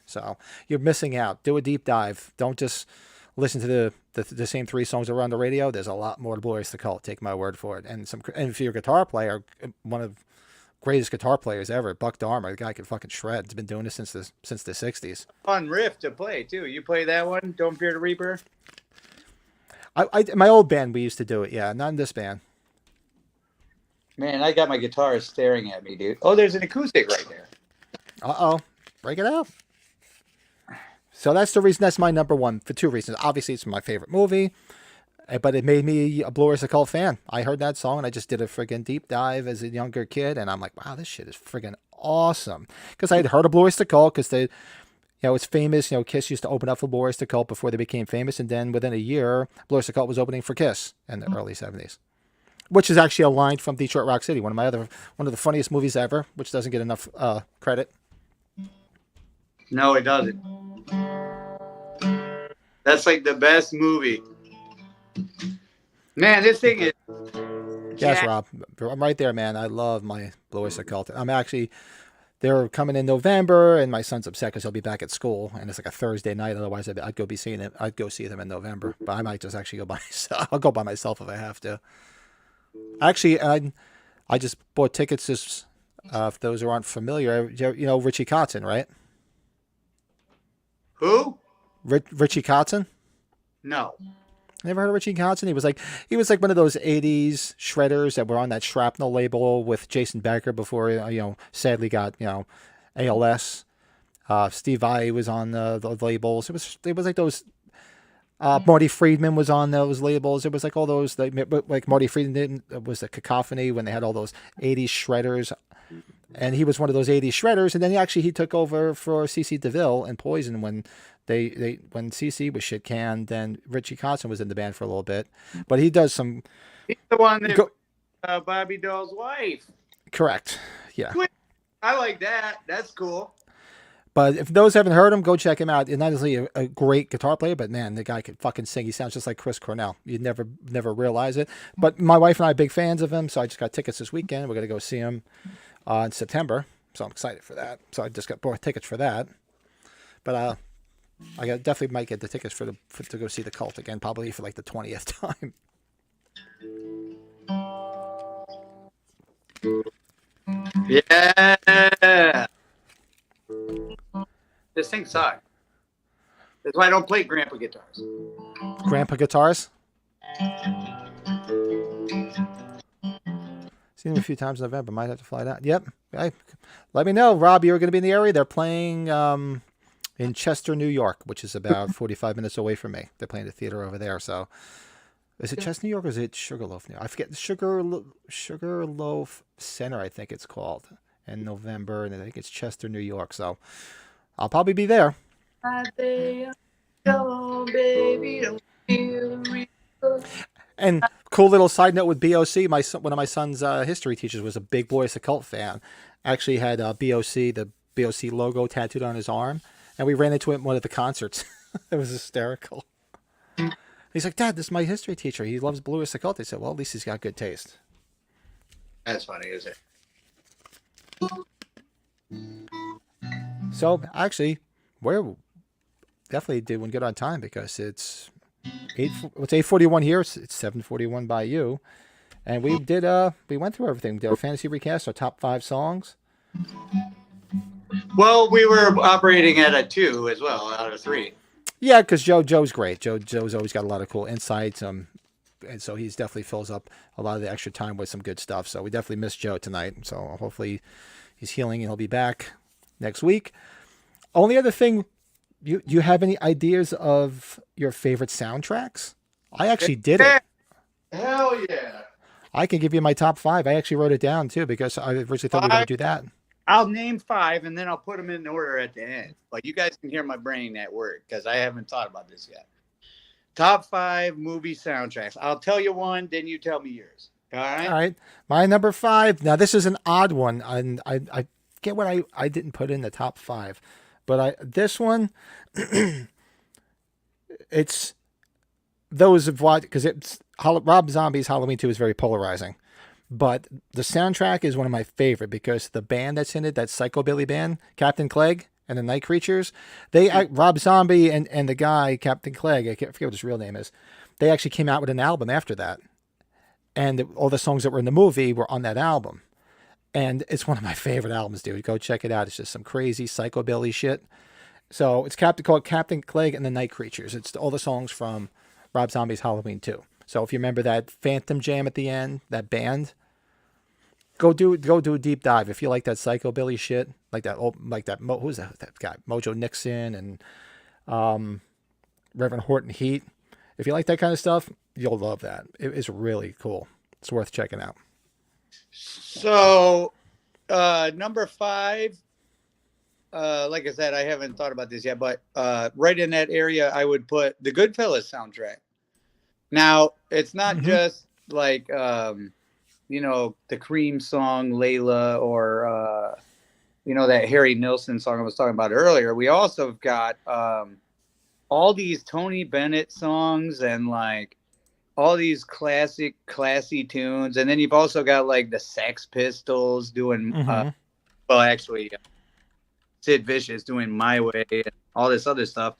So you're missing out. Do a deep dive. Don't just listen to the same three songs that are on the radio. There's a lot more to Blue Oyster Cult. Take my word for it. And if you're a guitar player, one of the greatest guitar players ever, Buck Dahmer, the guy can fucking shred. He's been doing this since the 60s. Fun riff to play too. You play that one, Don't Fear the Reaper? My old band, we used to do it. Yeah, not in this band. Man, I got my guitar staring at me, dude. Oh, there's an acoustic right there. Uh-oh. Break it out. So that's the reason that's my number one for two reasons. Obviously, it's my favorite movie, but it made me a Blue Oyster Cult fan. I heard that song, and I just did a friggin' deep dive as a younger kid, and I'm like, wow, this shit is friggin' awesome. Because I had heard of Blue Oyster Cult, because they, it's famous. Kiss used to open up for Blue Oyster Cult before they became famous, and then within a year, Blue Oyster Cult was opening for Kiss in the early 70s. Which is actually a line from Detroit Rock City, one of the funniest movies ever, which doesn't get enough credit. No, it doesn't. That's like the best movie. Man, this thing is... Yes, Rob. I'm right there, man. I love my Blue Oyster Cult. They're coming in November, and my son's upset because he'll be back at school, and it's like a Thursday night. Otherwise, I'd go see them in November. But I might just actually go by myself. I'll go by myself if I have to. Actually, I just bought tickets. Just if those who aren't familiar, Richie Kotzen, right? Who? Richie Kotzen? No. Never heard of Richie Kotzen? He was like one of those 80s shredders that were on that Shrapnel label with Jason Becker before, sadly got, ALS. Steve Vai was on the labels. It was like those, Marty Friedman was on those labels. It was like all those, like Marty Friedman was the Cacophony when they had all those 80s shredders and he was one of those '80s shredders. And then he took over for CC DeVille and Poison when when CC was shit canned. Then Richie Kotzen was in the band for a little bit, but he does some. He's the one that Bobby Doll's wife. Correct. Yeah. I like that. That's cool. But if those haven't heard him, go check him out. He's not only a great guitar player, but man, the guy can fucking sing. He sounds just like Chris Cornell. You'd never realize it. But my wife and I are big fans of him, so I just got tickets this weekend. We're gonna go see him in September, so I'm excited for that. So I just got bought tickets for that. But definitely might get the tickets to go see the Cult again, probably for like the 20th time. Yeah. This thing sucks. That's why I don't play grandpa guitars. Grandpa guitars? Seen him a few times in November. Might have to fly down. Yep. Let me know, Rob. You're going to be in the area. They're playing in Chester, New York, which is about 45 minutes away from me. They're playing the theater over there. So, is it Chester, New York, or is it Sugarloaf, New York? I forget. Sugarloaf Center, I think it's called, in November, and I think it's Chester, New York. So, I'll probably be there. And cool little side note with BOC, one of my son's history teachers was a big Boys the Cult fan. Actually had the BOC logo tattooed on his arm, and we ran into it at one of the concerts. It was hysterical. He's like, Dad, this is my history teacher. He loves Boys the Cult. I said, well, at least he's got good taste. That's funny, is it? So actually, we're definitely doing good on time because it's 8:41 here. It's 7:41 by you, and we went through everything. We did our fantasy recast, our top 5 songs. Well, we were operating at a 2 as well out of 3. Yeah, because Joe's great. Joe's always got a lot of cool insights. And so he's definitely fills up a lot of the extra time with some good stuff. So we definitely missed Joe tonight. So hopefully he's healing and he'll be back next week. Only other thing, you have any ideas of your favorite soundtracks? I actually did it. Hell yeah. I can give you my top 5. I actually wrote it down too because I originally thought we were going to do that. I'll name 5 and then I'll put them in order at the end. But you guys can hear my brain at work because I haven't thought about this yet. Top 5 movie soundtracks. I'll tell you one, then you tell me yours. All right? All right. My number 5. Now, this is an odd one. And I get what I didn't put in the top 5. But this one, it's those of what, because it's Rob Zombie's Halloween 2 is very polarizing. But the soundtrack is one of my favorite because the band that's in it, that Psychobilly band, Captain Clegg and the Night Creatures, Rob Zombie and the guy, Captain Clegg, I forget what his real name is, they actually came out with an album after that. And all the songs that were in the movie were on that album. And it's one of my favorite albums, dude. Go check it out. It's just some crazy Psychobilly shit. So it's called Captain Clegg and the Night Creatures. It's all the songs from Rob Zombie's Halloween 2. So if you remember that Phantom Jam at the end, that band, go do a deep dive. If you like that Psychobilly shit, who's that guy? Mojo Nixon and Reverend Horton Heat. If you like that kind of stuff, you'll love that. It is really cool. It's worth checking out. So, number 5, like I said, I haven't thought about this yet, but right in that area, I would put the Goodfellas soundtrack. Now, it's not just like, the Cream song, Layla, or, that Harry Nilsson song I was talking about earlier. We also have got all these Tony Bennett songs and like all these classy tunes. And then you've also got like the Sex Pistols doing, Sid Vicious doing My Way and all this other stuff.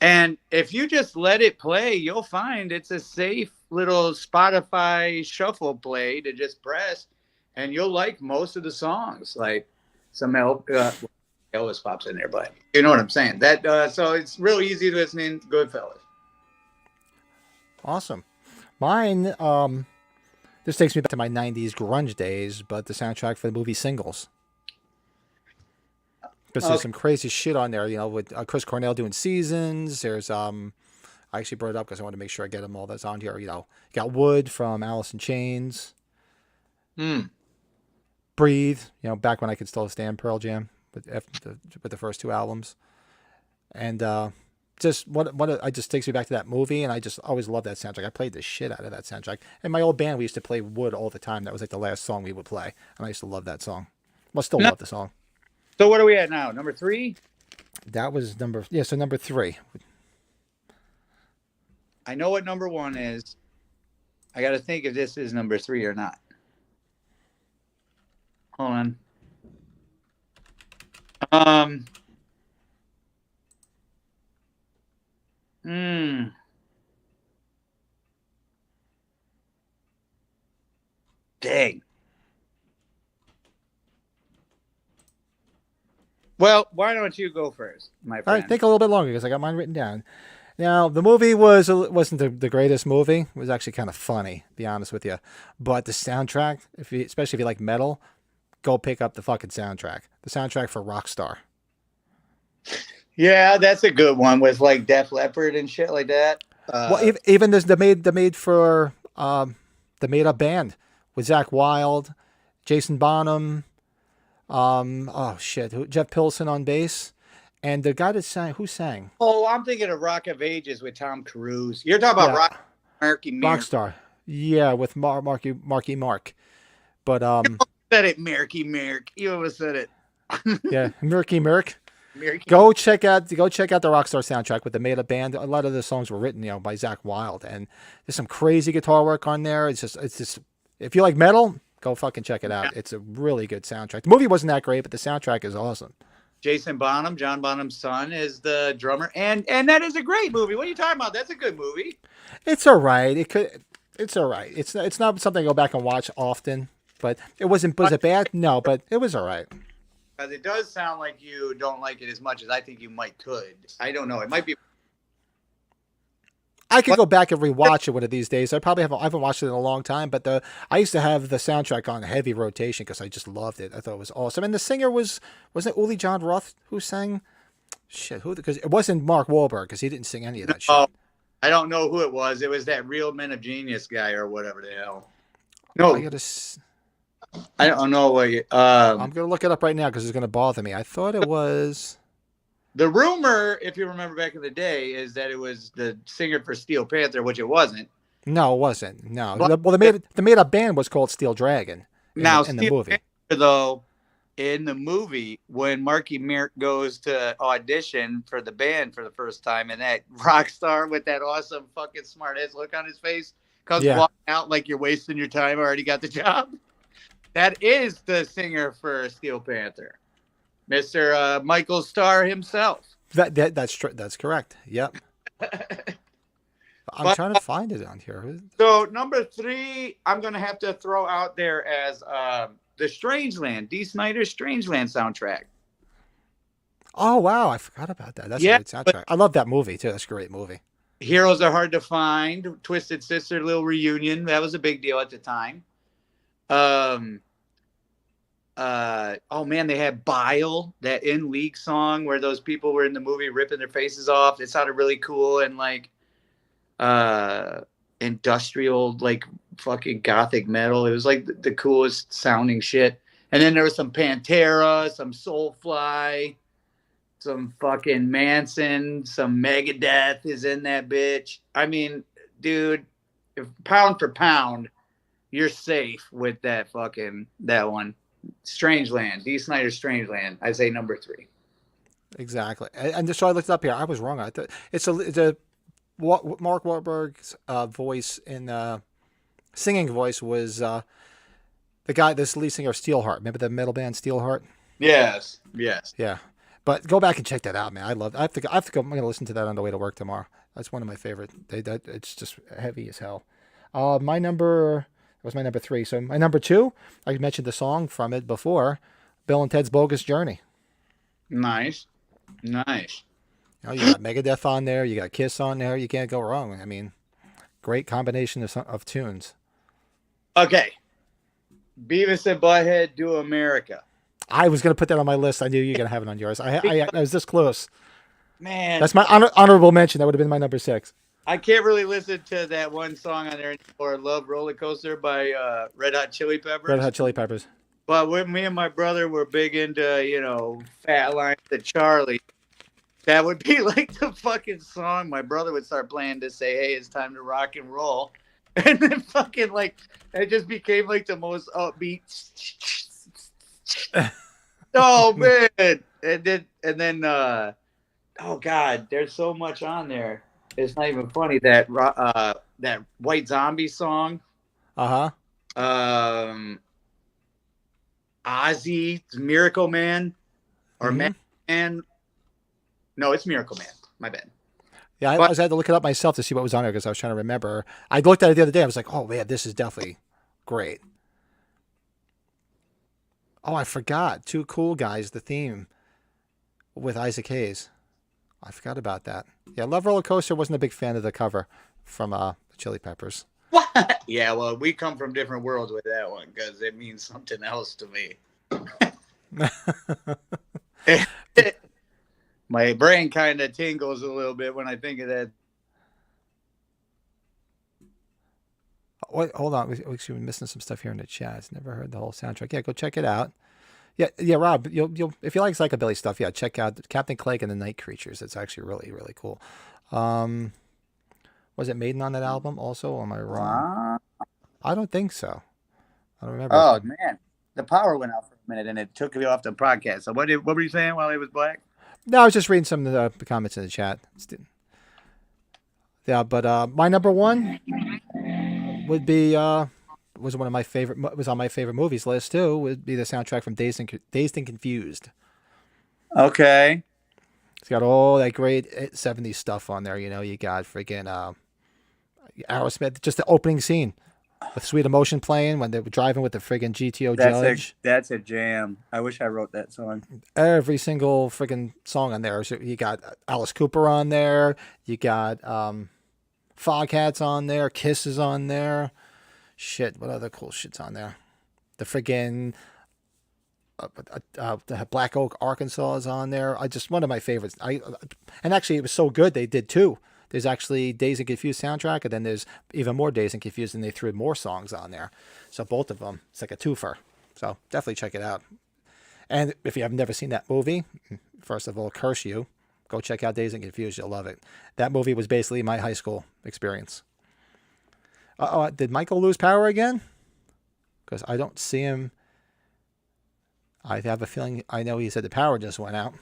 And if you just let it play, you'll find it's a safe little Spotify shuffle play to just press, and you'll like most of the songs. Like some Elvis pops in there, but you know what I'm saying. That so it's real easy to listen in. Goodfellas. Awesome. Mine, this takes me back to my 90s grunge days, but the soundtrack for the movie Singles. Because there's some crazy shit on there, with Chris Cornell doing Seasons. There's, I actually brought it up because I want to make sure I get them all that's on here. You got Wood from Alice in Chains. Breathe, back when I could still stand Pearl Jam with the first two albums, and just it just takes me back to that movie, and I just always loved that soundtrack. I played the shit out of that soundtrack. In my old band, we used to play Wood all the time. That was like the last song we would play, and I used to love that song. Well, still love the song. So what are we at now? Number 3? That was so number 3. I know what number 1 is. I got to think if this is number 3 or not. Hold on. Dang. Well, why don't you go first, my friend? All right, think a little bit longer because I got mine written down. Now, the movie wasn't the greatest movie. It was actually kind of funny, to be honest with you. But the soundtrack, especially if you like metal, go pick up the fucking soundtrack. The soundtrack for Rockstar. Yeah, that's a good one with like Def Leppard and shit like that. Well, even this the made up band with Zach Wilde, Jason Bonham, Jeff Pilson on bass, and the guy that sang. Who sang? Oh, I'm thinking of Rock of Ages with Tom Cruise. You're talking about Rockstar. Yeah, with Marky Mark. But you said it, Mark. You almost said it. Yeah, Mark. Go check out the Rockstar soundtrack with the made up band. A lot of the songs were written, by Zach Wilde, and there's some crazy guitar work on there. It's just if you like metal, go fucking check it out. Yeah. It's a really good soundtrack. The movie wasn't that great, but the soundtrack is awesome. Jason Bonham, John Bonham's son, is the drummer, and that is a great movie. What are you talking about? That's a good movie. It's all right. It's all right. It's not something I go back and watch often, but it wasn't. Was it bad? No, but it was all right. Because it does sound like you don't like it as much as I think you could. I don't know. It might be. I could go back and rewatch it one of these days. I haven't watched it in a long time, but I used to have the soundtrack on heavy rotation because I just loved it. I thought it was awesome. And the singer wasn't it Uli John Roth who sang? Shit, who? Because it wasn't Mark Wahlberg because he didn't sing any of that shit. Oh, I don't know who it was. It was that Real Men of Genius guy or whatever the hell. No. I don't know what you. I'm going to look it up right now because it's going to bother me. I thought it was. The rumor, if you remember back in the day, is that it was the singer for Steel Panther, which it wasn't. No, it wasn't. No. The made up band was called Steel Dragon. In the movie. Panther, though, in the movie, when Marky Mark goes to audition for the band for the first time, and that rock star with that awesome fucking smart ass look on his face comes walking out like you're wasting your time. I already got the job. That is the singer for Steel Panther, Mr. Michael Starr himself. That's correct. Yep. I'm trying to find it on here. So number 3, I'm gonna have to throw out there as the Strangeland, Dee Snider's Strangeland soundtrack. Oh wow, I forgot about that. That's a great soundtrack. I love that movie too. That's a great movie. Heroes Are Hard to Find, Twisted Sister, Little Reunion. That was a big deal at the time. Oh man, they had Bile, that In League song where those people were in the movie ripping their faces off. It sounded really cool and like industrial, like fucking gothic metal. It was like the coolest sounding shit. And then there was some Pantera, some Soulfly, some fucking Manson, some Megadeth is in that bitch. I mean, dude, if pound for pound, you're safe with that one. Strangeland, Dee Snider's Strangeland. I say number 3. Exactly. And so I looked it up here. I was wrong. I thought it's Mark Wahlberg's voice in singing voice was the guy, this lead singer of Steelheart. Remember the metal band Steelheart? Yes. Yeah. But go back and check that out, man. I have to go. I'm going to listen to that on the way to work tomorrow. That's one of my favorite. It's just heavy as hell. My number 3. So my number 2, I mentioned the song from it before, Bill and Ted's Bogus Journey. Nice. You got Megadeth on there. You got Kiss on there. You can't go wrong. I mean, great combination of tunes. Okay. Beavis and Butthead Do America. I was going to put that on my list. I knew you were going to have it on yours. I was this close. Man. That's my honorable mention. That would have been my number 6. I can't really listen to that one song on there anymore, Love Roller Coaster by Red Hot Chili Peppers. Red Hot Chili Peppers. But when me and my brother were big into, Fat Lines to Charlie, that would be like the fucking song. My brother would start playing to say, "Hey, it's time to rock and roll," and then fucking like it just became like the most upbeat. Oh man, and then oh god, there's so much on there. It's not even funny that White Zombie song. Uh huh. Ozzy, Miracle Man, or Mhm. Man. No, it's Miracle Man. My bad. Yeah, I But had to look it up myself to see what was on there because I was trying to remember. I looked at it the other day. I was like, oh man, this is definitely great. Oh, I forgot. Two Cool Guys, the theme with Isaac Hayes. I forgot about that. Yeah, Love Roller Coaster wasn't a big fan of the cover from the Chili Peppers. what? Yeah, well, we come from different worlds with that one because it means something else to me. My brain kind of tingles a little bit when I think of that. Wait, hold on. We're missing some stuff here in the chat. Never heard the whole soundtrack. Yeah, go check it out. Yeah, Rob. You'll if you like psychobilly stuff, yeah, check out Captain Clegg and the Night Creatures. It's actually really really cool. Was it Maiden on that album also? Or am I wrong? I don't think so. I don't remember. Oh man, the power went out for a minute and it took me off the podcast. So what were you saying while it was black? No, I was just reading some of the comments in the chat. Yeah, but my number one would be was one of my favorite was on my favorite movies list too. Would be the soundtrack from Dazed and Confused. Okay. It's got all that great 70s stuff on there. You got freaking Aerosmith, just the opening scene with Sweet Emotion playing when they were driving with the friggin' GTO Judge. That's a jam. I wish I wrote that song. Every single friggin' song on there. So you got Alice Cooper on there. You got Foghat's on there. Kiss is on there. Shit, what other cool shit's on there? The friggin' Black Oak, Arkansas is on there. One of my favorites. And actually, it was so good they did two. There's actually Dazed and Confused soundtrack, and then there's even more Dazed and Confused, and they threw more songs on there. So both of them, it's like a twofer. So definitely check it out. And if you have never seen that movie, first of all, curse you. Go check out Dazed and Confused. You'll love it. That movie was basically my high school experience. Did Michael lose power again? Because I don't see him. I have a feeling, I know he said the power just went out.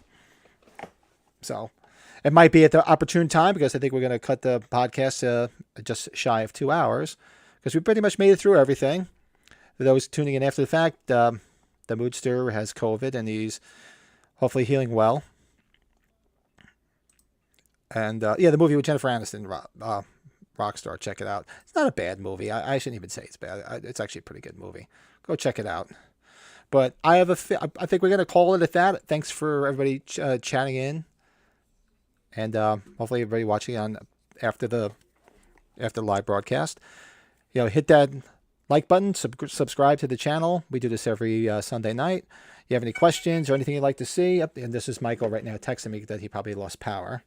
So it might be at the opportune time because I think we're going to cut the podcast just shy of 2 hours because we pretty much made it through everything. For those tuning in after the fact, the Moodster has COVID and he's hopefully healing well. And the movie with Jennifer Aniston, Rockstar, check it out. It's not a bad movie. I shouldn't even say it's bad. It's actually a pretty good movie. Go check it out. But I think we're going to call it at that. Thanks for everybody chatting in. And hopefully everybody watching on after the live broadcast. Hit that like button, subscribe to the channel. We do this every Sunday night. You have any questions or anything you'd like to see? And this is Michael right now texting me that he probably lost power.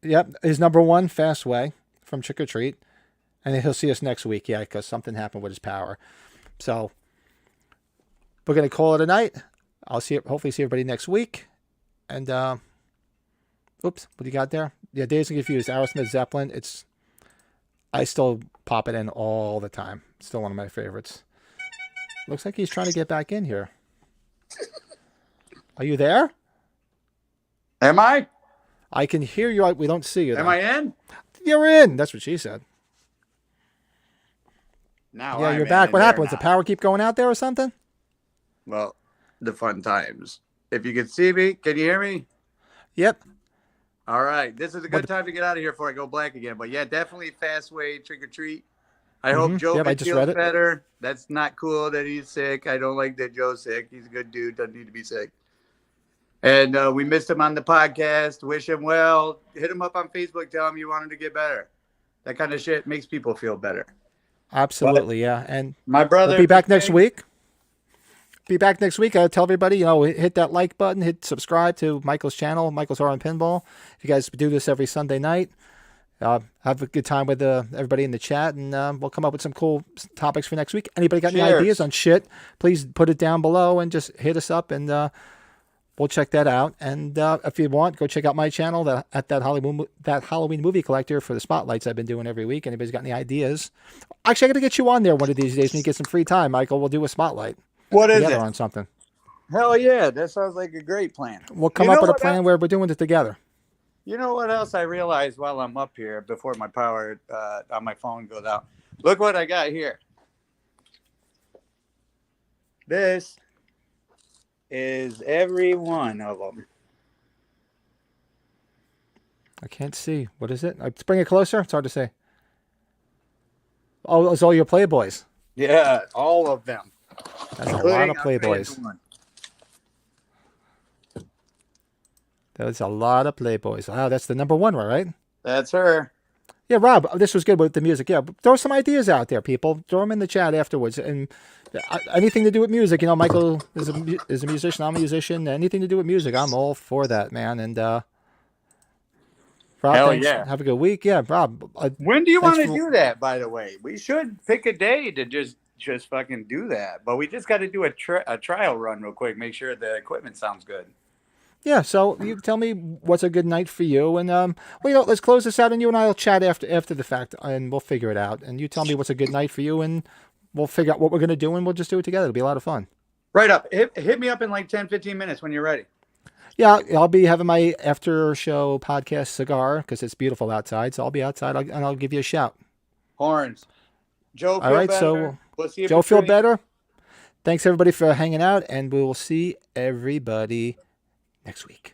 Yep, his number one, Fastway from Trick or Treat. And then he'll see us next week, because something happened with his power. So we're going to call it a night. Hopefully see everybody next week. And, oops, what do you got there? Yeah, Dazed and Confused, Aerosmith, Zeppelin. I still pop it in all the time. Still one of my favorites. Looks like he's trying to get back in here. Are you there? Am I? I can hear you. We don't see you, though. Am I in? You're in. That's what she said. Now yeah, I'm you're back. in What there happened? Does the now. power keep going out there or something? Well, the fun times. If you can see me, can you hear me? Yep. All right. This is a good time to get out of here before I go black again. But yeah, definitely Fastway, Trick or Treat. I hope Joe feels better. That's not cool that he's sick. I don't like that Joe's sick. He's a good dude. Doesn't need to be sick. And we missed him on the podcast. Wish him well. Hit him up on Facebook. Tell him you want him to get better. That kind of shit makes people feel better. Absolutely, yeah. And my brother will be back next week. Be back next week. Tell everybody, hit that like button, hit subscribe to Michael's channel, Michael's Horror and Pinball. If you guys do this every Sunday night, Have a good time with everybody in the chat, and we'll come up with some cool topics for next week. Anybody got any Cheers. ideas on shit? Please put it down below and just hit us up, and we'll check that out. And if you want, go check out my channel, that Halloween movie collector, for the spotlights I've been doing every week. Anybody's got any ideas? Actually, I got to get you on there one of these days when you get some free time, Michael. We'll do a spotlight. What is together it? on something. Hell yeah, that sounds like a great plan. We'll come up with a plan where we're doing it together. You know what else I realized while I'm up here before my power on my phone goes out? Look what I got here. This is every one of them. I can't see. What is it? Let's bring it closer. It's hard to say. Oh, it's all your Playboys. Yeah, all of them. That's a lot of Playboys. That's a lot of Playboys. Wow, that's the number one one, right? That's her. Yeah, Rob, this was good with the music. Yeah, throw some ideas out there, people. Throw them in the chat afterwards. And anything to do with music, you know, Michael is a musician. I'm a musician. Anything to do with music, I'm all for that, man. And Rob, hell thanks. yeah. Have a good week. Yeah, Rob. When do you want to do that, by the way? We should pick a day to just fucking do that. But we just got to do a trial run real quick. Make sure the equipment sounds good. Yeah, so you tell me what's a good night for you, and well, you know, let's close this out, and you and I will chat after the fact, and we'll figure it out. And you tell me what's a good night for you, and we'll figure out what we're gonna do, and we'll just do it together. It'll be a lot of fun. Right up. Hit me up in like 10, 15 minutes when you're ready. Yeah, I'll be having my after show podcast cigar because it's beautiful outside. So I'll be outside, and I'll give you a shout. Horns. Joe. All right, better. so we'll see you. Joe, feel better. Thanks everybody for hanging out, and we will see everybody next week.